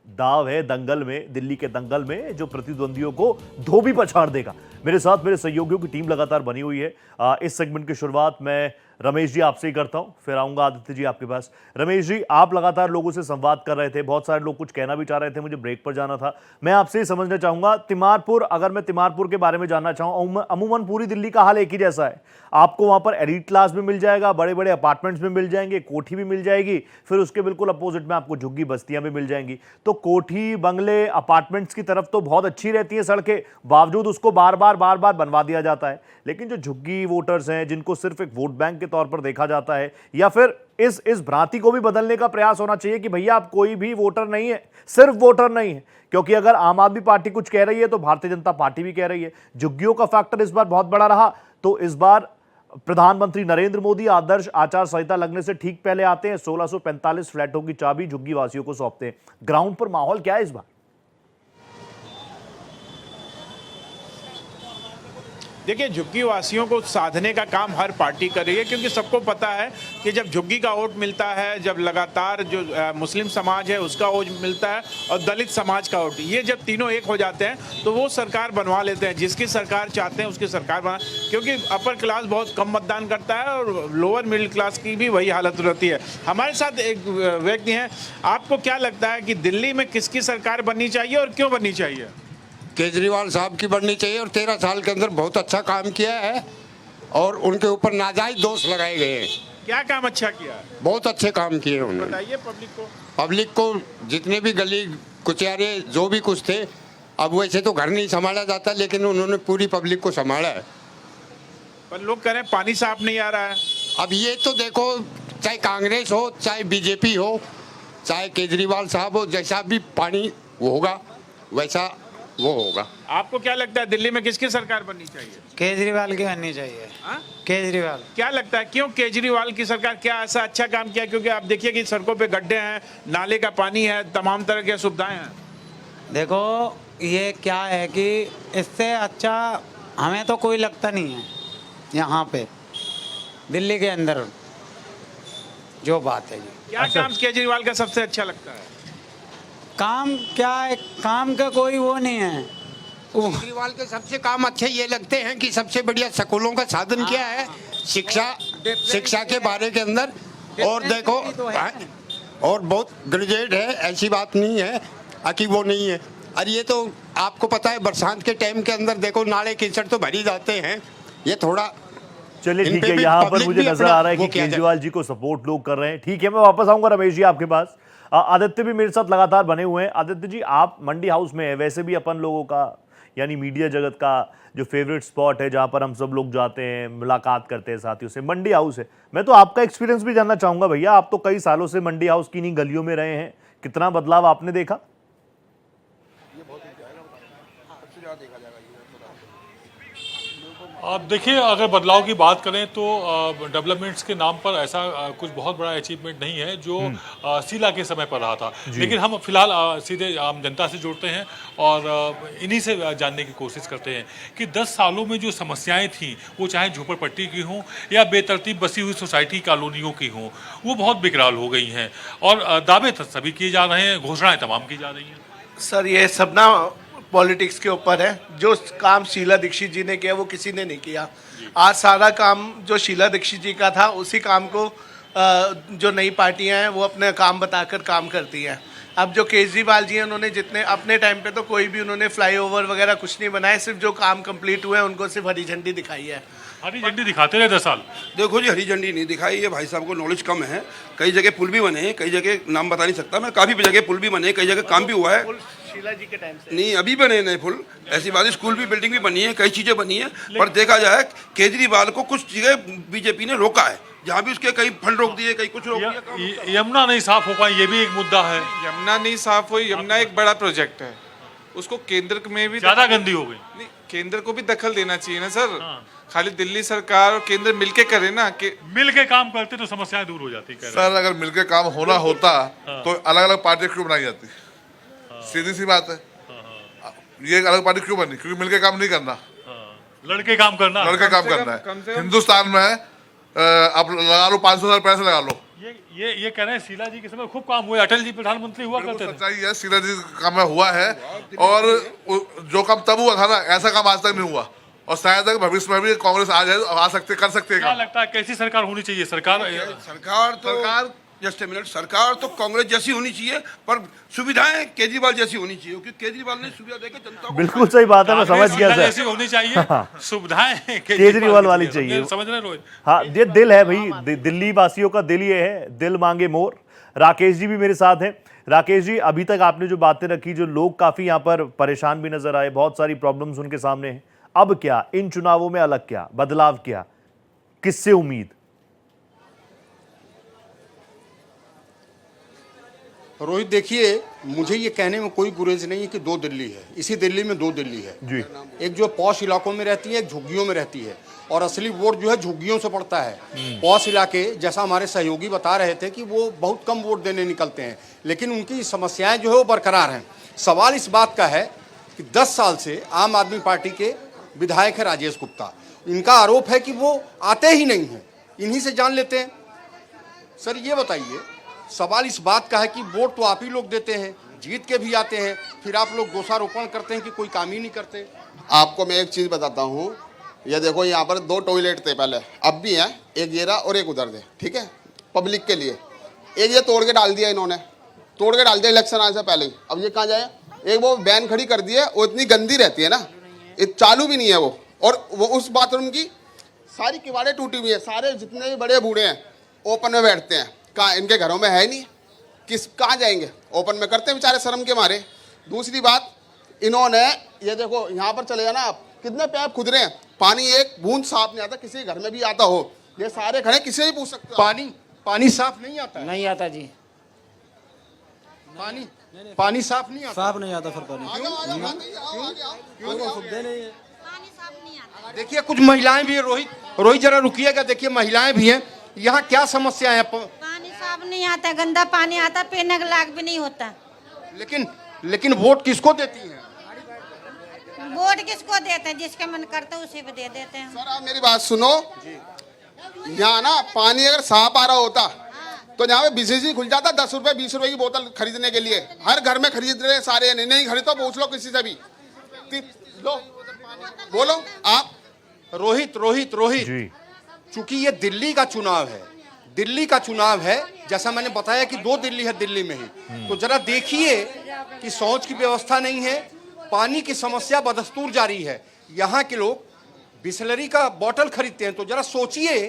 दाव है दंगल में, दिल्ली के दंगल में, जो प्रतिद्वंदियों को धोबी पछाड़ देगा। मेरे साथ मेरे सहयोगियों की टीम लगातार बनी हुई है। इस सेगमेंट की शुरुआत मैं रमेश जी आपसे ही करता हूं, फिर आऊंगा आदित्य जी आपके पास। रमेश जी, आप लगातार लोगों से संवाद कर रहे थे, बहुत सारे लोग कुछ कहना भी चाह रहे थे, मुझे ब्रेक पर जाना था। मैं आपसे ही समझना चाहूंगा, तिमारपुर, अगर मैं तिमारपुर के बारे में जानना चाहूँ, अमूमन पूरी दिल्ली का हाल एक ही जैसा है। आपको वहां पर एलीट क्लास भी मिल जाएगा, बड़े बड़े अपार्टमेंट्स भी मिल जाएंगे, कोठी भी मिल जाएगी, फिर उसके बिल्कुल अपोजिट में आपको झुग्गी बस्तियां भी मिल जाएंगी। तो कोठी, बंगले, अपार्टमेंट्स की तरफ तो बहुत अच्छी रहती है सड़कें, बावजूद उसको बार बार बनवा दिया जाता है। लेकिन जो झुग्गी वोटर्स हैं, जिनको सिर्फ एक वोट बैंक के तौर पर देखा जाता है, या फिर इस भ्रांति को भी बदलने का प्रयास होना चाहिए कि भैया आप कोई भी वोटर नहीं है, सिर्फ वोटर नहीं है, क्योंकि अगर आम आदमी पार्टी कुछ कह रही है तो भारतीय जनता पार्टी भी कह रही है। झुग्गियों का फैक्टर इस बार बहुत बड़ा रहा। तो इस बार प्रधानमंत्री नरेंद्र मोदी आदर्श आचार संहिता लगने से ठीक पहले आते हैं, 1645 फ्लैटों की चाबी झुग्गी वासियों को सौंपते हैं। ग्राउंड पर माहौल क्या है इस बार? देखिए, झुग्गी वासियों को साधने का काम हर पार्टी कर रही है, क्योंकि सबको पता है कि जब झुग्गी का वोट मिलता है, जब लगातार जो मुस्लिम समाज है उसका वोट मिलता है और दलित समाज का वोट, ये जब तीनों एक हो जाते हैं तो वो सरकार बनवा लेते हैं। जिसकी सरकार चाहते हैं उसकी सरकार बना, क्योंकि अपर क्लास बहुत कम मतदान करता है और लोअर मिडिल क्लास की भी वही हालत रहती है। हमारे साथ एक व्यक्ति हैं, आपको क्या लगता है कि दिल्ली में किसकी सरकार बननी चाहिए और क्यों बननी चाहिए? केजरीवाल साहब की बननी चाहिए, और 13 साल के अंदर बहुत अच्छा काम किया है और उनके ऊपर नाजायज दोष लगाए गए हैं। क्या काम अच्छा किया है? बहुत अच्छे काम किए उन्होंने। बताइए पब्लिक को जितने भी गली कुचैरे जो भी कुछ थे, अब वैसे तो घर नहीं संभाला जाता, लेकिन उन्होंने पूरी पब्लिक को संभाला है। पर लोग कह रहे हैं पानी साफ नहीं आ रहा है। अब ये तो देखो, चाहे कांग्रेस हो, चाहे बीजेपी हो, चाहे केजरीवाल साहब हो, जैसा भी पानी वो होगा वैसा वो होगा। आपको क्या लगता है दिल्ली में किसकी सरकार बननी चाहिए? केजरीवाल की बननी चाहिए। केजरीवाल। क्या लगता है क्यों केजरीवाल की सरकार, क्या ऐसा अच्छा काम किया? क्योंकि आप देखिए कि सड़कों पे गड्ढे हैं, नाले का पानी है, तमाम तरह की सुविधाएं हैं। देखो ये क्या है कि इससे अच्छा हमें तो कोई लगता नहीं है यहाँ पे दिल्ली के अंदर जो बात है। क्या काम केजरीवाल का सबसे अच्छा लगता है? काम क्या है, काम का कोई वो नहीं है। केजरीवाल के सबसे काम अच्छे ये लगते हैं कि सबसे बढ़िया स्कूलों का साधन क्या है, शिक्षा के बारे के अंदर। और देखो और बहुत ग्रेजुएट है, ऐसी बात नहीं है कि वो नहीं है। और ये तो आपको पता है बरसात के टाइम के अंदर देखो नाले कीचड़ तो भरी जाते हैं। ये थोड़ा चलिए ठीक है, यहाँ पर मुझे नजर आ रहा है कि केजरीवाल जी को सपोर्ट लोग कर रहे हैं। ठीक है, मैं वापस आऊंगा रमेश जी आपके पास। आदित्य भी मेरे साथ लगातार बने हुए हैं। आदित्य जी, आप मंडी हाउस में है, वैसे भी अपन लोगों का यानी मीडिया जगत का जो फेवरेट स्पॉट है जहां पर हम सब लोग जाते हैं, मुलाकात करते हैं साथियों से, मंडी हाउस है। मैं तो आपका एक्सपीरियंस भी जानना चाहूंगा भैया, आप तो कई सालों से मंडी हाउस की इन्हीं गलियों में रहे हैं, कितना बदलाव आपने देखा? आप देखिए, अगर बदलाव की बात करें तो डेवलपमेंट्स के नाम पर ऐसा कुछ बहुत बड़ा अचीवमेंट नहीं है जो शीला के समय पर रहा था। लेकिन हम फिलहाल सीधे आम जनता से जुड़ते हैं और इन्हीं से जानने की कोशिश करते हैं कि 10 सालों में जो समस्याएं थीं, वो चाहे झोपड़पट्टी की हों या बेतरतीब बसी हुई सोसाइटी कॉलोनियों की हों, वो बहुत बेकरार हो गई हैं और दावे सभी किए जा रहे हैं, घोषणाएं तमाम की जा रही हैं। सर ये सब ना पॉलिटिक्स के ऊपर है। जो काम शीला दीक्षित जी ने किया वो किसी ने नहीं किया। आज सारा काम जो शीला दीक्षित जी का था उसी काम को जो नई पार्टियां हैं वो अपने काम बताकर काम करती हैं। अब जो केजरीवाल जी हैं उन्होंने जितने अपने टाइम पे तो कोई भी उन्होंने फ्लाईओवर वगैरह कुछ नहीं बनाए, सिर्फ जो काम कंप्लीट हुए हैं उनको सिर्फ हरी झंडी दिखाई है। हरी झंडी दिखाते रहे 10 साल। देखो जी, हरी झंडी नहीं दिखाई है, भाई साहब को नॉलेज कम है। कई जगह पुल भी बने हैं, कई जगह नाम बता नहीं सकता मैं, काफ़ी जगह पुल भी बने हैं, कई जगह काम भी हुआ है। शीला जी के टाइम से नहीं, अभी बने नए पुल, ऐसी बात है, स्कूल भी बिल्डिंग भी बनी है, कई चीज़ें बनी है। पर देखा जाए केजरीवाल को कुछ जगह बीजेपी ने रोका है, जहाँ भी उसके कई फंड रोक दिए, कई कुछ रोक दिया। यमुना नहीं साफ हो पाई, ये भी एक मुद्दा है। यमुना नहीं साफ हुई, यमुना एक बड़ा प्रोजेक्ट है, उसको केंद्र में भी ज्यादा गंदी हो गई। नहीं, केंद्र को भी दखल देना चाहिए ना सर। खाली दिल्ली सरकार और केंद्र मिलके करे ना, कि मिलके काम करते तो समस्याएं दूर हो जाती। सर अगर मिलके काम होना होता तो अलग अलग पार्टी क्यों बनाई जाती? सीधी सी बात है, ये अलग पार्टी क्यों बनी? क्योंकि मिलके काम नहीं करना, लड़के काम करना है। हिंदुस्तान में आप लगा लो 500 हजार पैसे लगा लो। ये कह रहे हैं शीला जी के समय खूब काम हुए, अटल जी प्रधानमंत्री हुआ करते थे। सच्चाई है, शीला जी का में हुआ है और जो काम तब हुआ था ना, ऐसा काम आज तक नहीं हुआ और शायद भविष्य में भी कांग्रेस आ जाए, आ सकते, कर सकते हैं। क्या लगता है कैसी सरकार होनी चाहिए? सरकार तो कांग्रेस जैसी होनी चाहिए, पर सुविधाएं केजरीवाल जैसी होनी चाहिए, क्योंकि केजरीवाल ने सुविधा देकर जनता को। बिल्कुल सही बात है, मैं समझ गया सर। जैसी होनी चाहिए, सुविधाएं केजरीवाल वाली चाहिए, समझ रहे रोहित? हाँ, ये दिल है भाई, दिल्ली वासियों का दिल ये है, दिल मांगे मोर। राकेश जी भी मेरे साथ हैं। राकेश जी, अभी तक आपने जो बातें रखी, जो लोग काफी यहाँ पर परेशान भी नजर आए, बहुत सारी प्रॉब्लम्स उनके सामने हैं, अब क्या इन चुनावों में अलग, क्या बदलाव, क्या किससे उम्मीद? रोहित देखिए, मुझे ये कहने में कोई गुरेज नहीं है कि 2 दिल्ली है। इसी दिल्ली में 2 दिल्ली है जी। एक जो पॉश इलाकों में रहती है, एक झुग्गियों में रहती है, और असली वोट जो है झुग्गियों से पड़ता है। पॉश इलाके, जैसा हमारे सहयोगी बता रहे थे कि वो बहुत कम वोट देने निकलते हैं, लेकिन उनकी समस्याएं जो है वो बरकरार हैं। सवाल इस बात का है कि 10 साल से आम आदमी पार्टी के विधायक है राजेश गुप्ता, इनका आरोप है कि वो आते ही नहीं हैं, इन्हीं से जान लेते हैं। सर ये बताइए, सवाल इस बात का है कि वोट तो आप ही लोग देते हैं, जीत के भी आते हैं, फिर आप लोग दोषारोपण करते हैं कि कोई काम ही नहीं करते। आपको मैं एक चीज़ बताता हूँ, ये देखो यहाँ पर 2 टॉयलेट थे पहले, अब भी हैं, एक ये रहा और एक उधर थे, ठीक है, पब्लिक के लिए। एक ये तोड़ के डाल दिया इन्होंने, तोड़ के डाल दिया इलेक्शन आने से पहले ही। अब ये कहाँ जाए? एक वो वैन खड़ी कर दी है, वो इतनी गंदी रहती है ना, चालू भी नहीं है वो, और वो उस बाथरूम की सारी किवाड़ें टूटी हुई है, सारे जितने भी बड़े बूढ़े हैं ओपन में बैठते हैं। कहाँ इनके घरों में है ही नहीं, कहाँ जाएंगे? ओपन में करते हैं बेचारे शर्म के मारे। दूसरी बात, इन्होंने ये देखो यहाँ पर चले जाना आप, कितने पैप खुद रहे हैं, पानी एक बूंद साफ नहीं आता, किसी घर में भी आता हो, ये सारे खड़े, किसी भी पूछ सकते हो। पानी साफ नहीं आता है। नहीं आता जी। पानी पानी साफ नहीं आता। साफ नहीं आता फिर पानी। देखिए कुछ महिलाएं भी है, रोहित जरा रुकिएगा, देखिए महिलाएं भी हैं, यहाँ क्या समस्या है? पानी साफ नहीं आता, गंदा पानी आता, पीने का लायक भी नहीं होता। लेकिन वोट किसको देती हैं? वोट किसको देते हैं? जिसका मन करता है उसी पे दे देते हैं। सर आप मेरी बात सुनो, यहाँ ना पानी अगर साफ आ रहा होता तो यहाँ पे बिजली खुल जाता, 10 रुपए 20 रुपए की बोतल खरीदने के लिए हर घर में खरीद रहे सारे, नहीं खरीद तो पूछ लो किसी से भी। लो बोलो आप। रोहित चूंकि ये दिल्ली का चुनाव है, जैसा मैंने बताया कि 2 दिल्ली है, दिल्ली में ही, तो जरा देखिए कि शौच की व्यवस्था नहीं है, पानी की समस्या बदस्तूर जारी है, यहाँ के लोग बिसलरी का बोतल खरीदते हैं। तो जरा सोचिए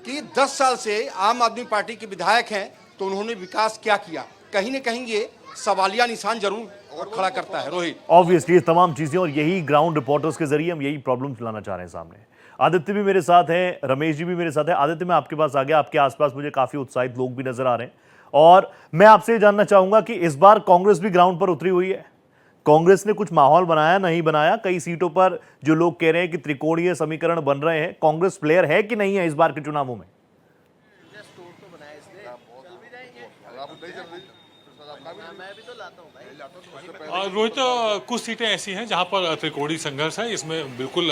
कि 10 साल से आम आदमी पार्टी के विधायक हैं, तो उन्होंने विकास क्या किया? कहीं न कहीं ये सवालिया निशान जरूर खड़ा करता है। रोहित, ऑब्वियसली ये तमाम चीजें और यही ग्राउंड रिपोर्टर्स के जरिए हम यही प्रॉब्लम्स लाना चाह रहे हैं सामने। आदित्य भी मेरे साथ हैं, रमेश जी भी मेरे साथ हैं। आदित्य, मैं आपके पास आ गया, आपके आसपास मुझे काफी उत्साहित लोग भी नजर आ रहे हैं और मैं आपसे जानना चाहूंगा कि इस बार कांग्रेस भी ग्राउंड पर उतरी हुई है। कांग्रेस ने कुछ माहौल बनाया, नहीं बनाया? कई सीटों पर जो लोग कह रहे हैं कि त्रिकोणीय समीकरण बन रहे हैं, कांग्रेस प्लेयर है कि नहीं है इस बार के चुनावों में? रोहित, कुछ सीटें ऐसी हैं जहां पर त्रिकोणीय संघर्ष है, इसमें बिल्कुल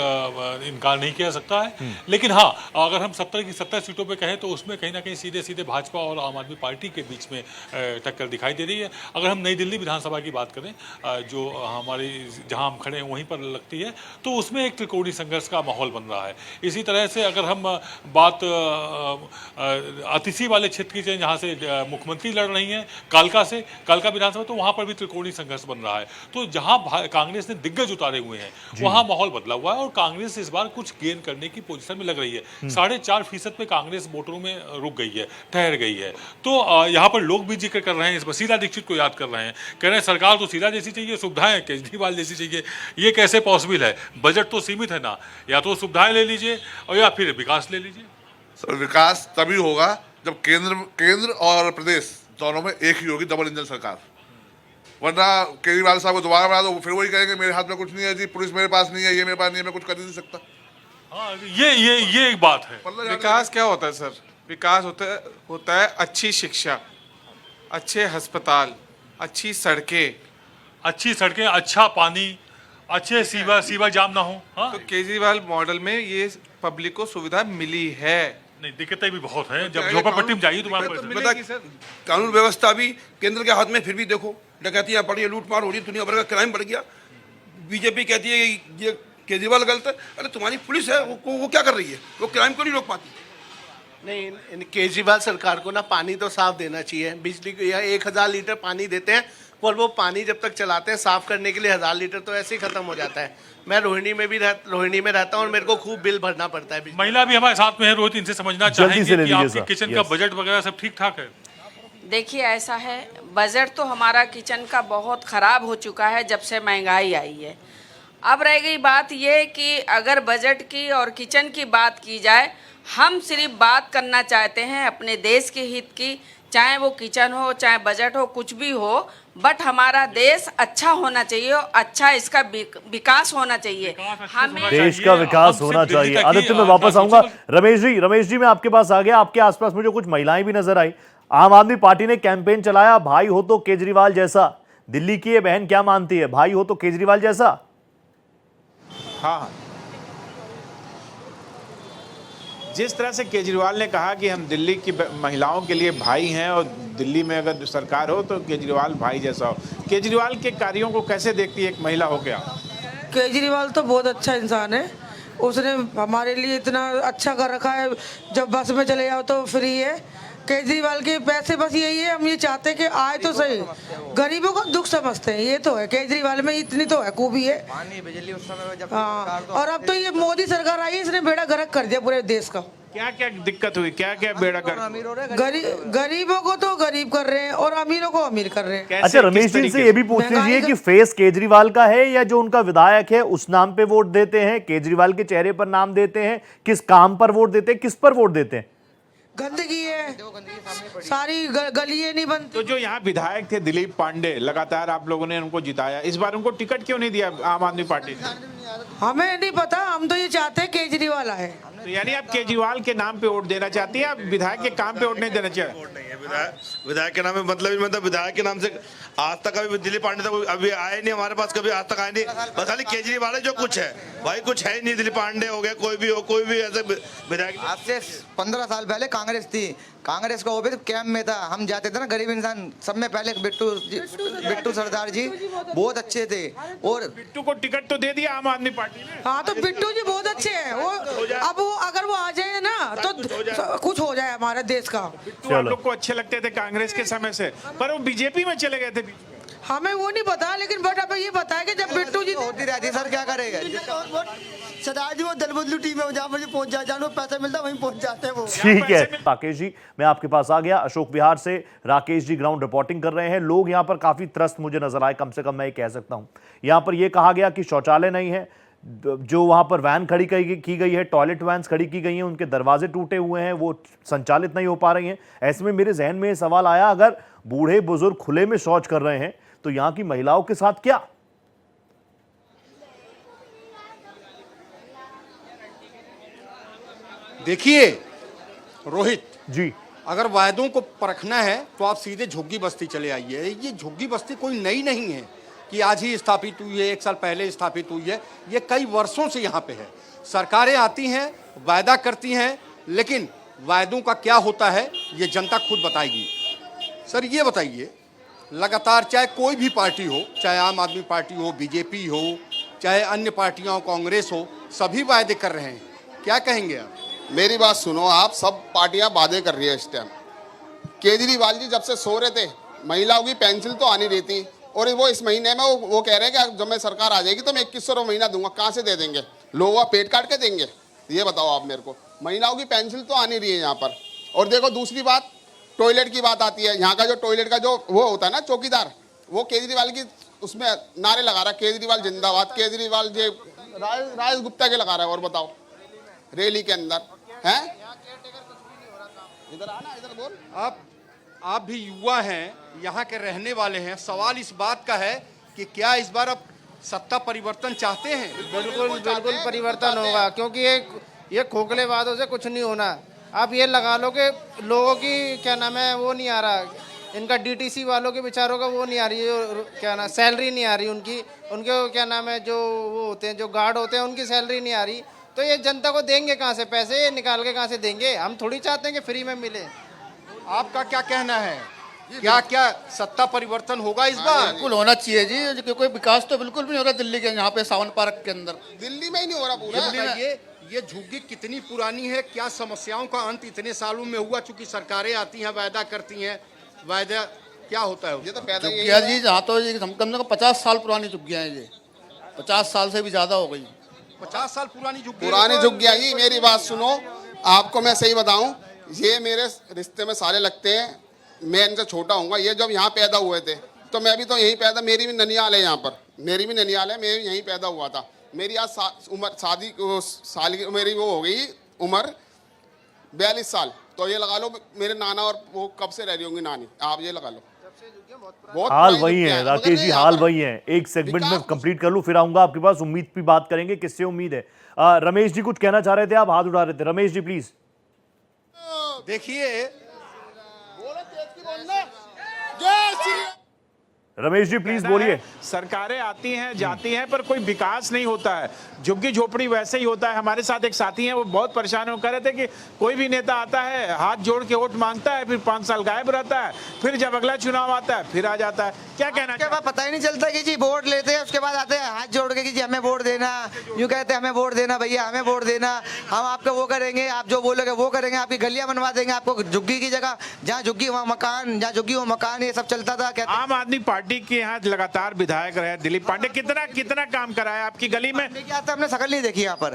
इनकार नहीं किया जा सकता है। लेकिन हाँ, अगर हम 70 की 70 सीटों पे कहें तो उसमें कहीं ना कहीं सीधे सीधे भाजपा और आम आदमी पार्टी के बीच में टक्कर दिखाई दे रही है। अगर हम नई दिल्ली विधानसभा की बात करें, जो हमारी जहां हम खड़े हैं वहीं पर लगती है, तो उसमें एक त्रिकोणीय संघर्ष का माहौल बन रहा है। इसी तरह से अगर हम बात अतिशी वाले क्षेत्र की, जहाँ से मुख्यमंत्री लड़ रही हैं, कालका विधानसभा, तो वहाँ पर भी त्रिकोणीय संघर्ष बन रहा है। तो जहां कांग्रेस ने दिग्गज उतारे हुए हैं वहां माहौल बदला हुआ है और कांग्रेस इस बार कुछ गेन करने की पोजीशन में लग रही है। 4.5% पे कांग्रेस वोटरों में रुक गई है, ठहर गई है। तो यहाँ पर लोग भी जिक्र कर रहे हैं, इस पर शीला दीक्षित को याद कर रहे हैं, कह रहे हैं सरकार तो शीला जैसी चाहिए, सुविधाएं केजरीवाल जैसी चाहिए। ये कैसे पॉसिबल है? बजट तो सीमित है ना, या तो सुविधाएं ले लीजिए और या फिर विकास ले लीजिए। सर विकास तभी होगा जब केंद्र और प्रदेश दोनों में एक ही होगी डबल इंजन सरकार, वरना केजरीवाल साहब को दोबारा बना दो, फिर वही कहेंगे मेरे हाथ में कुछ नहीं है जी, पुलिस मेरे पास नहीं है, ये मेरे पास नहीं है, मैं कुछ कर नहीं सकता। हाँ, ये एक बात है। विकास क्या होता है सर? विकास होता है अच्छी शिक्षा, अच्छे अस्पताल, अच्छी सड़कें, अच्छा पानी, अच्छे सीवर जाम ना हो। हाँ? तो केजरीवाल मॉडल में ये पब्लिक को सुविधा मिली है। नहीं, दिक्कतें भी बहुत हैं। जब झोपड़पट्टी में जाइए तो कानून व्यवस्था भी केंद्र के हाथ में, फिर भी देखो डकैतियां बढ़ी है, लूटमार हो रही है, दुनिया भर का क्राइम बढ़ गया। बीजेपी कहती है कि ये केजरीवाल गलत है। अरे तुम्हारी पुलिस है, वो क्या कर रही है? वो क्राइम को नहीं रोक पाती। नहीं, केजरीवाल सरकार को ना पानी तो साफ देना चाहिए। बिजली को 1000 लीटर पानी देते हैं, और वो पानी जब तक चलाते हैं साफ करने के लिए 1000 लीटर तो ऐसे ही खत्म हो जाता है। मैं रोहिणी में रहता हूँ और मेरे को खूब बिल भरना पड़ता है। महिला भी हमारे साथ में है, रोहित, इनसे समझना चाहेंगे कि आपकी किचन का बजट वगैरह सब ठीक ठाक है? देखिए ऐसा है, बजट तो हमारा किचन का बहुत ख़राब हो चुका है जब से महंगाई आई है। अब रह गई बात ये कि अगर बजट की और किचन की बात की जाए, हम सिर्फ बात करना चाहते हैं अपने देश के हित की, चाहे वो किचन हो चाहे बजट हो, कुछ भी हो, बट हमारा देश अच्छा होना चाहिए और अच्छा इसका विकास होना चाहिए। हमें देश का विकास होना चाहिए। आदित्य, मैं वापस आऊंगा। रमेश जी मैं आपके पास आ गया। आपके आसपास मुझे कुछ महिलाएं भी नजर आई। आम आदमी पार्टी ने कैंपेन चलाया, भाई हो तो केजरीवाल जैसा। दिल्ली की ये बहन क्या मानती है, भाई हो तो केजरीवाल जैसा? हाँ, जिस तरह से केजरीवाल ने कहा कि हम दिल्ली की महिलाओं के लिए भाई हैं और दिल्ली में अगर सरकार हो तो केजरीवाल भाई जैसा हो, केजरीवाल के कार्यों को कैसे देखती है एक महिला हो गया? केजरीवाल तो बहुत अच्छा इंसान है, उसने हमारे लिए इतना अच्छा कर रखा है। जब बस में चले जाओ तो फ्री है। केजरीवाल के पैसे बस यही है, हम ये चाहते हैं कि आए तो सही, गरीबों का दुख समझते हैं, ये तो है केजरीवाल में, इतनी तो है खूबी है। पानी बिजली उस समय जब हाँ, और अब तो ये मोदी सरकार आई है, इसने बेड़ा गर्क कर दिया पूरे देश का। क्या क्या दिक्कत हुई, क्या क्या बेड़ा गर्क? गरीबों को तो गरीब कर रहे हैं और अमीरों को अमीर कर रहे हैं। अच्छा, रमेश जी से ये भी पूछ लीजिए कि फेस केजरीवाल का है या जो उनका विधायक है उस नाम पे वोट देते हैं, केजरीवाल के चेहरे पर नाम देते हैं, किस काम पर वोट देते हैं, किस पर वोट देते हैं? गंदगी है, है, सारी गलियां नहीं बनती। तो जो यहाँ विधायक थे दिलीप पांडे, लगातार आप लोगों ने उनको जिताया, इस बार उनको टिकट क्यों नहीं दिया आम आदमी पार्टी ने? हमें नहीं पता, हम तो ये चाहते हैं केजरीवाल आए। तो यानी आप केजरीवाल के नाम पे वोट देना चाहती हैं, आप विधायक के काम पे वोट नहीं देना चाहिए? विधायक के नाम में मतलब विधायक के नाम से आज तक अभी दिलीप पांडे तक अभी आए नहीं हमारे पास, कभी आज तक आए नहीं। बस खाली केजरीवाल है जो कुछ है, भाई कुछ है नहीं। दिलीप पांडे हो गया, कोई भी हो, कोई भी ऐसे विधायक। आज से 15 साल पहले कांग्रेस थी, कांग्रेस का वो भी कैंप में था, हम जाते थे ना, गरीब इंसान। सब में पहले बिट्टू सरदार जी बहुत अच्छे थे, और बिट्टू को टिकट तो दे दिया आम आदमी पार्टी ने। हाँ, तो बिट्टू जी बहुत अच्छे हैं, वो अब वो अगर वो आ जाए ना तो कुछ हो जाए हमारे देश का। बिट्टू आप लोग को अच्छे लगते थे कांग्रेस के समय से, पर वो बीजेपी में चले गए थे। हमें वो नहीं पता, लेकिन बट अब ये बताया कि जब बिट्टू जी होती रहती है, सर क्या करेगा सरदार जी, वो दल बदलू टीम है, जहाँ मुझे पहुंच जाए, जहाँ पैसा मिलता है वहीं पहुंच जाते हैं वो। ठीक है राकेश जी, मैं आपके पास आ गया अशोक विहार से। राकेश जी ग्राउंड रिपोर्टिंग कर रहे हैं। लोग यहाँ पर काफी त्रस्त मुझे नजर आए, कम से कम मैं ये कह सकता हूँ। यहाँ पर यह कहा गया कि शौचालय नहीं है, जो वहां पर वैन खड़ी की गई है, टॉयलेट वैन्स खड़ी की गई हैं, उनके दरवाजे टूटे हुए हैं, वो संचालित नहीं हो पा रही हैं। ऐसे में मेरे जहन में सवाल आया, अगर बूढ़े बुजुर्ग खुले में शौच कर रहे हैं तो यहां की महिलाओं के साथ क्या? देखिए रोहित जी, अगर वायदों को परखना है तो आप सीधे झुग्गी बस्ती चले आइए। ये झुग्गी बस्ती कोई नई नहीं है कि आज ही स्थापित हुई है, 1 साल पहले स्थापित हुई है, ये कई वर्षों से यहाँ पे है। सरकारें आती हैं, वायदा करती हैं, लेकिन वायदों का क्या होता है ये जनता खुद बताएगी। सर ये बताइए, लगातार चाहे कोई भी पार्टी हो, चाहे आम आदमी पार्टी हो, बीजेपी हो, चाहे अन्य पार्टियां, कांग्रेस हो, सभी वायदे कर रहे हैं, क्या कहेंगे आप? मेरी बात सुनो, आप सब पार्टियां वादे कर रही है इस टाइम। केजरीवाल जी जब से सो रहे थे, महिलाओं की पेंशन तो आनी रहती, और वो इस महीने में वो कह रहे हैं कि जब मैं सरकार आ जाएगी तो मैं 2100 रुपये महीना दूंगा। कहाँ से दे देंगे? लोगों का पेट काट के देंगे? ये बताओ आप मेरे को। महिलाओं की पेंशन तो आनी रही है यहाँ पर। और देखो दूसरी बात, टॉयलेट की बात आती है। यहाँ का जो टॉयलेट का जो वो होता है ना चौकीदार, वो केजरीवाल की उसमें नारे लगा रहा है, केजरीवाल जिंदाबाद, केजरीवाल जे राज गुप्ता के लगा रहा है। और बताओ रैली के अंदर है, इधर आना, इधर बोल। आप भी युवा हैं, यहाँ के रहने वाले हैं, सवाल इस बात का है कि क्या इस बार आप सत्ता परिवर्तन चाहते हैं? बिल्कुल परिवर्तन होगा, क्योंकि ये खोखले वादों से कुछ नहीं होना। आप ये लगा लो कि लोगों की क्या नाम है वो नहीं आ रहा, इनका डीटीसी वालों के बेचारों का वो नहीं आ रही है, क्या नाम सैलरी नहीं आ रही उनके क्या नाम है जो वो होते हैं, जो गार्ड होते हैं, उनकी सैलरी नहीं आ रही। तो ये जनता को देंगे कहाँ से पैसे? ये निकाल के कहाँ से देंगे? हम थोड़ी चाहते हैं कि फ्री में मिले। आपका क्या कहना है, क्या सत्ता परिवर्तन होगा इस बार? बिल्कुल होना चाहिए जी, कोई विकास तो बिल्कुल भी नहीं हो रहा दिल्ली के यहाँ पे सावन पार्क के अंदर। दिल्ली में ही नहीं हो रहा पूरा। ये झुग्गी कितनी पुरानी है? क्या समस्याओं का अंत इतने सालों में हुआ? चूंकि सरकारें आती हैं, वायदा करती हैं, वायदा क्या होता है? ये तो झुग्गियाँ जी, जहाँ तो कम से कम 50 साल पुरानी झुग्गियाँ हैं, ये 50 साल से भी ज्यादा हो गई। 50 साल पुरानी झुग्गियाँ जी। मेरी बात सुनो, आपको मैं सही बताऊं, ये मेरे रिश्ते में सारे लगते हैं, मैं इनसे छोटा हूँ। ये जब यहाँ पैदा हुए थे तो मैं भी तो यहीं पैदा, मेरी भी ननियाल है यहाँ पर, मेरी भी ननियाल है, मैं भी यहीं पैदा हुआ था। मेरी आज उम्र शादी साल की मेरी वो हो गई उम्र 42 साल। तो ये लगा लो मेरे नाना और वो कब से रह रही होंगी नानी, आप ये लगा लो। हाल वही है राकेश जी, हाल वही है। एक सेगमेंट में कंप्लीट कर लूं, फिर आऊंगा आपके पास। उम्मीद की बात करेंगे, किससे उम्मीद है? रमेश जी कुछ कहना चाह रहे थे, आप हाथ उठा रहे थे। रमेश जी प्लीज। देखिए रमेश जी प्लीज बोलिए। सरकारें आती हैं जाती हैं, पर कोई विकास नहीं होता है। झुग्गी झोपड़ी वैसे ही होता है। हमारे साथ एक साथी हैं, वो बहुत परेशान हो कर रहे थे कि कोई भी नेता आता है, हाथ जोड़ के वोट मांगता है, फिर 5 साल गायब रहता है, फिर जब अगला चुनाव आता है फिर आ जाता है। क्या कहना? उसके बाद पता ही नहीं चलता कि जी वोट लेते हैं, उसके बाद आते हैं हाथ जोड़ के कि जी हमें वोट देना, यूँ कहते हैं हमें वोट देना भैया, हमें वोट देना, हम आपका वो करेंगे, आप जो बोलोगे वो करेंगे, आपकी गलियां बनवा देंगे, आपको झुग्गी की जगह, जहाँ झुग्गी वहाँ मकान, जहाँ झुग्गी वो मकान, ये सब चलता था। आम आदमी पार्टी के यहाँ लगातार विधायक रहे दिलीप पांडे, कितना काम कराया आपकी गली में? हमने शक्ल नहीं देखी यहाँ पर।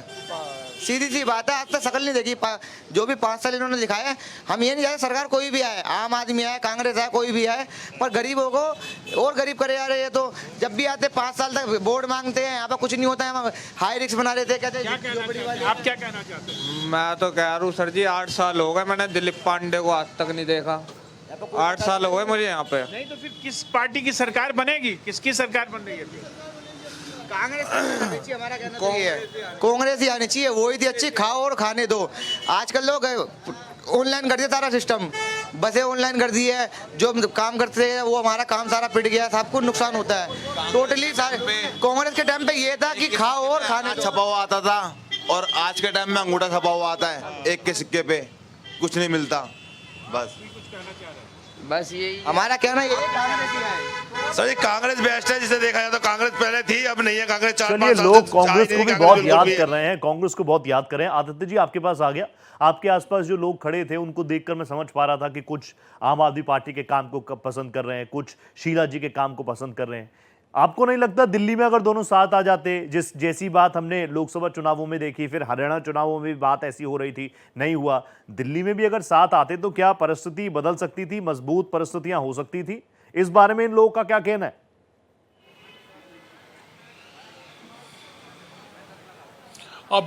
सीधी सी बात है, आज तक शकल नहीं देखी। जो भी 5 साल इन्होंने दिखाए हैं, हम ये नहीं चाहते सरकार कोई भी आए, आम आदमी आए, कांग्रेस आए, कोई भी आए, पर गरीबों को और गरीब करे जा रहे हैं। तो जब भी आते 5 साल तक वोट मांगते हैं, यहाँ पर कुछ नहीं होता है, हम हाई रिस्क बना लेते हैं। कहते हैं आप क्या कहना चाहते हैं? मैं तो कह रहा हूँ सर जी, 8 साल हो गए मैंने दिलीप पांडे को आज तक नहीं देखा। 8 साल हो गए मुझे यहाँ पे। नहीं तो फिर किस पार्टी की सरकार बनेगी? किसकी सरकार बन रही है? कांग्रेस हमारा कहना चाहिए, कांग्रेस ही आनी चाहिए, वही थी अच्छी, खाओ और खाने दो। आजकल लोग ऑनलाइन कर दिया सारा सिस्टम, बसें ऑनलाइन कर दी है, जो काम करते हैं वो हमारा काम सारा पिट गया, सबको नुकसान होता है टोटली। कांग्रेस के टाइम पे ये था कि खाओ और खाने दो। छपा हुआ आता था और आज के टाइम में अंगूठा छपा हुआ आता है, एक के सिक्के पे कुछ नहीं मिलता। बस यही हमारा कहना ये कांग्रेस ही आए। सर, कांग्रेस बेस्ट है, जिसे देखा जाए तो कांग्रेस पहले थी, अब नहीं है कांग्रेस। चलिए, लोग कांग्रेस को भी बहुत याद कर रहे हैं, कांग्रेस को बहुत याद कर रहे हैं। आदित्य जी, आपके पास आ गया, आपके आसपास जो लोग खड़े थे उनको देखकर मैं समझ पा रहा था कि कुछ आम आदमी पार्टी के काम को पसंद कर रहे हैं, कुछ शीला जी के काम को पसंद कर रहे हैं। आपको नहीं लगता दिल्ली में अगर दोनों साथ आ जाते, जैसी बात हमने लोकसभा चुनावों में देखी, फिर हरियाणा चुनावों में भी बात ऐसी हो रही थी, नहीं हुआ, दिल्ली में भी अगर साथ आते तो क्या परिस्थिति बदल सकती थी, मजबूत परिस्थितियां हो सकती थी? इस बारे में इन लोगों का क्या कहना है?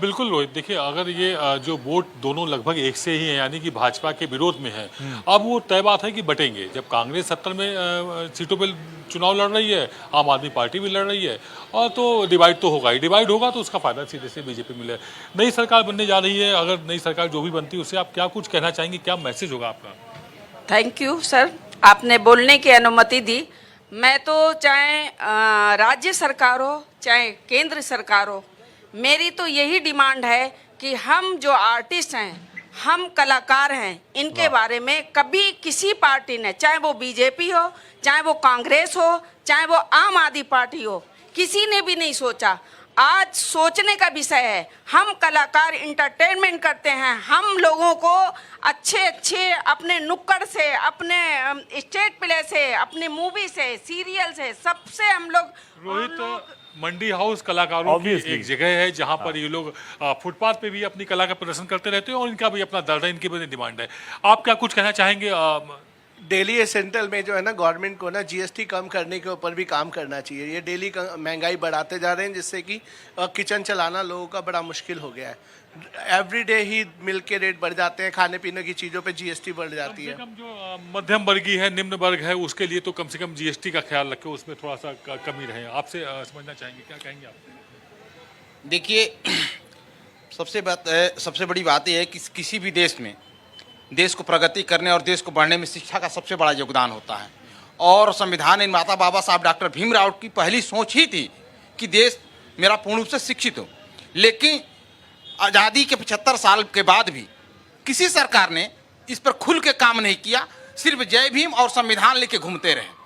बिल्कुल रोहित, देखिए, अगर ये जो वोट दोनों लगभग एक से ही हैं, यानी कि भाजपा के विरोध में है, अब वो तय बात है कि बटेंगे। जब कांग्रेस 70 में सीटों पे चुनाव लड़ रही है, आम आदमी पार्टी भी लड़ रही है, और तो डिवाइड तो होगा ही। डिवाइड होगा तो उसका फायदा सीधे से बीजेपी मिले। नई सरकार बनने जा रही है, अगर नई सरकार जो भी बनती है उससे आप क्या कुछ कहना चाहेंगे, क्या मैसेज होगा आपका? थैंक यू सर, आपने बोलने की अनुमति दी। मैं तो चाहे राज्य सरकार हो चाहे केंद्र सरकार हो, मेरी तो यही डिमांड है कि हम जो आर्टिस्ट हैं, हम कलाकार हैं, इनके बारे में कभी किसी पार्टी ने, चाहे वो बीजेपी हो, चाहे वो कांग्रेस हो, चाहे वो आम आदमी पार्टी हो, किसी ने भी नहीं सोचा। आज सोचने का विषय है। हम कलाकार इंटरटेनमेंट करते हैं, हम लोगों को अच्छे अच्छे अपने नुक्कड़ से, अपने स्टेज प्ले से, अपने मूवी से, सीरियल से, सबसे हम लोग रोहित, मंडी हाउस कलाकारों की एक जगह है जहां पर ये लोग फुटपाथ पे भी अपनी कला का प्रदर्शन करते रहते हैं, और इनका भी अपना दर्द है, इनकी भी डिमांड है। आप क्या कुछ कहना चाहेंगे? डेली एसेंशियल में जो है ना, गवर्नमेंट को ना जीएसटी कम करने के ऊपर भी काम करना चाहिए। ये डेली महंगाई बढ़ाते जा रहे हैं, जिससे कि किचन चलाना लोगों का बड़ा मुश्किल हो गया है। एवरी डे ही मिल्क के रेट बढ़ जाते हैं, खाने पीने की चीज़ों पे जीएसटी बढ़ जाती है। कम से कम जो मध्यम वर्गीय है, निम्न वर्ग है, उसके लिए तो कम से कम जीएसटी का ख्याल रखें, उसमें थोड़ा सा कमी रहे। आपसे समझना चाहेंगे, क्या कहेंगे आप? देखिए, सबसे बड़ी बात यह है कि किसी भी देश में, देश को प्रगति करने और देश को बढ़ने में शिक्षा का सबसे बड़ा योगदान होता है। और संविधान निर्माता बाबा साहब डॉक्टर भीमराव की पहली सोच ही थी कि देश मेरा पूर्ण रूप से शिक्षित हो। लेकिन आज़ादी के 75 साल के बाद भी किसी सरकार ने इस पर खुल के काम नहीं किया, सिर्फ जय भीम और संविधान लेके घूमते रहे,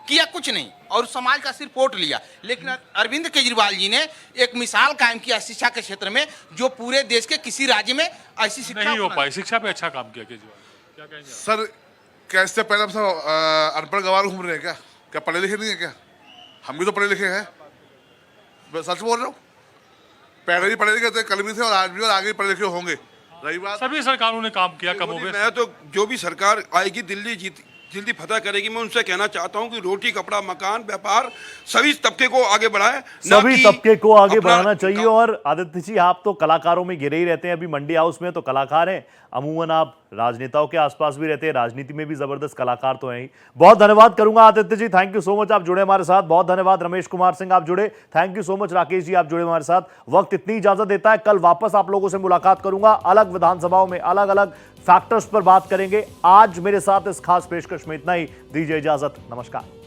किया कुछ नहीं, और समाज का सिर्फ वोट लिया। लेकिन अरविंद केजरीवाल जी ने एक मिसाल कायम किया शिक्षा के क्षेत्र में, जो पूरे देश के किसी राज्य में ऐसी शिक्षा नहीं हो पाई। शिक्षा पे अच्छा काम किया केजरीवाल, क्या कहेंगे सर? क्या इससे पहले हम सब अनपढ़ गवार घूम रहे हैं क्या पढ़े लिखे नहीं है क्या? हम भी तो पढ़े लिखे हैं, सच बोल रहा हूँ। पहले भी पढ़े लिखे थे, कल भी थे, और आज भी, और आगे भी पढ़े लिखे होंगे। रही बात, सभी सरकारों ने काम किया कम हो गए। मैं तो जो भी सरकार आएगी दिल्ली जल्दी फतह करेगी, मैं उनसे कहना चाहता हूं कि रोटी, कपड़ा, मकान, व्यापार, सभी तबके को आगे बढ़ाए, सभी तबके को आगे बढ़ाना चाहिए। और आदित्य जी, आप तो कलाकारों में घिरे ही रहते हैं, अभी मंडी हाउस में तो कलाकार हैं, अमूमन आप राजनेताओं के आसपास भी रहते हैं, राजनीति में भी जबरदस्त कलाकार तो हैं ही। बहुत धन्यवाद करूंगा Aditya ji, thank you so much, आप जुड़े हमारे साथ। बहुत धन्यवाद रमेश कुमार सिंह, आप जुड़े, thank you so much. Rakesh ji, आप जुड़े हमारे साथ। वक्त इतनी इजाजत देता है, कल वापस आप लोगों से मुलाकात करूंगा, अलग विधानसभाओं में अलग अलग फैक्टर्स पर बात करेंगे। आज मेरे साथ इस खास पेशकश में इतना ही, दीजिए इजाजत, नमस्कार।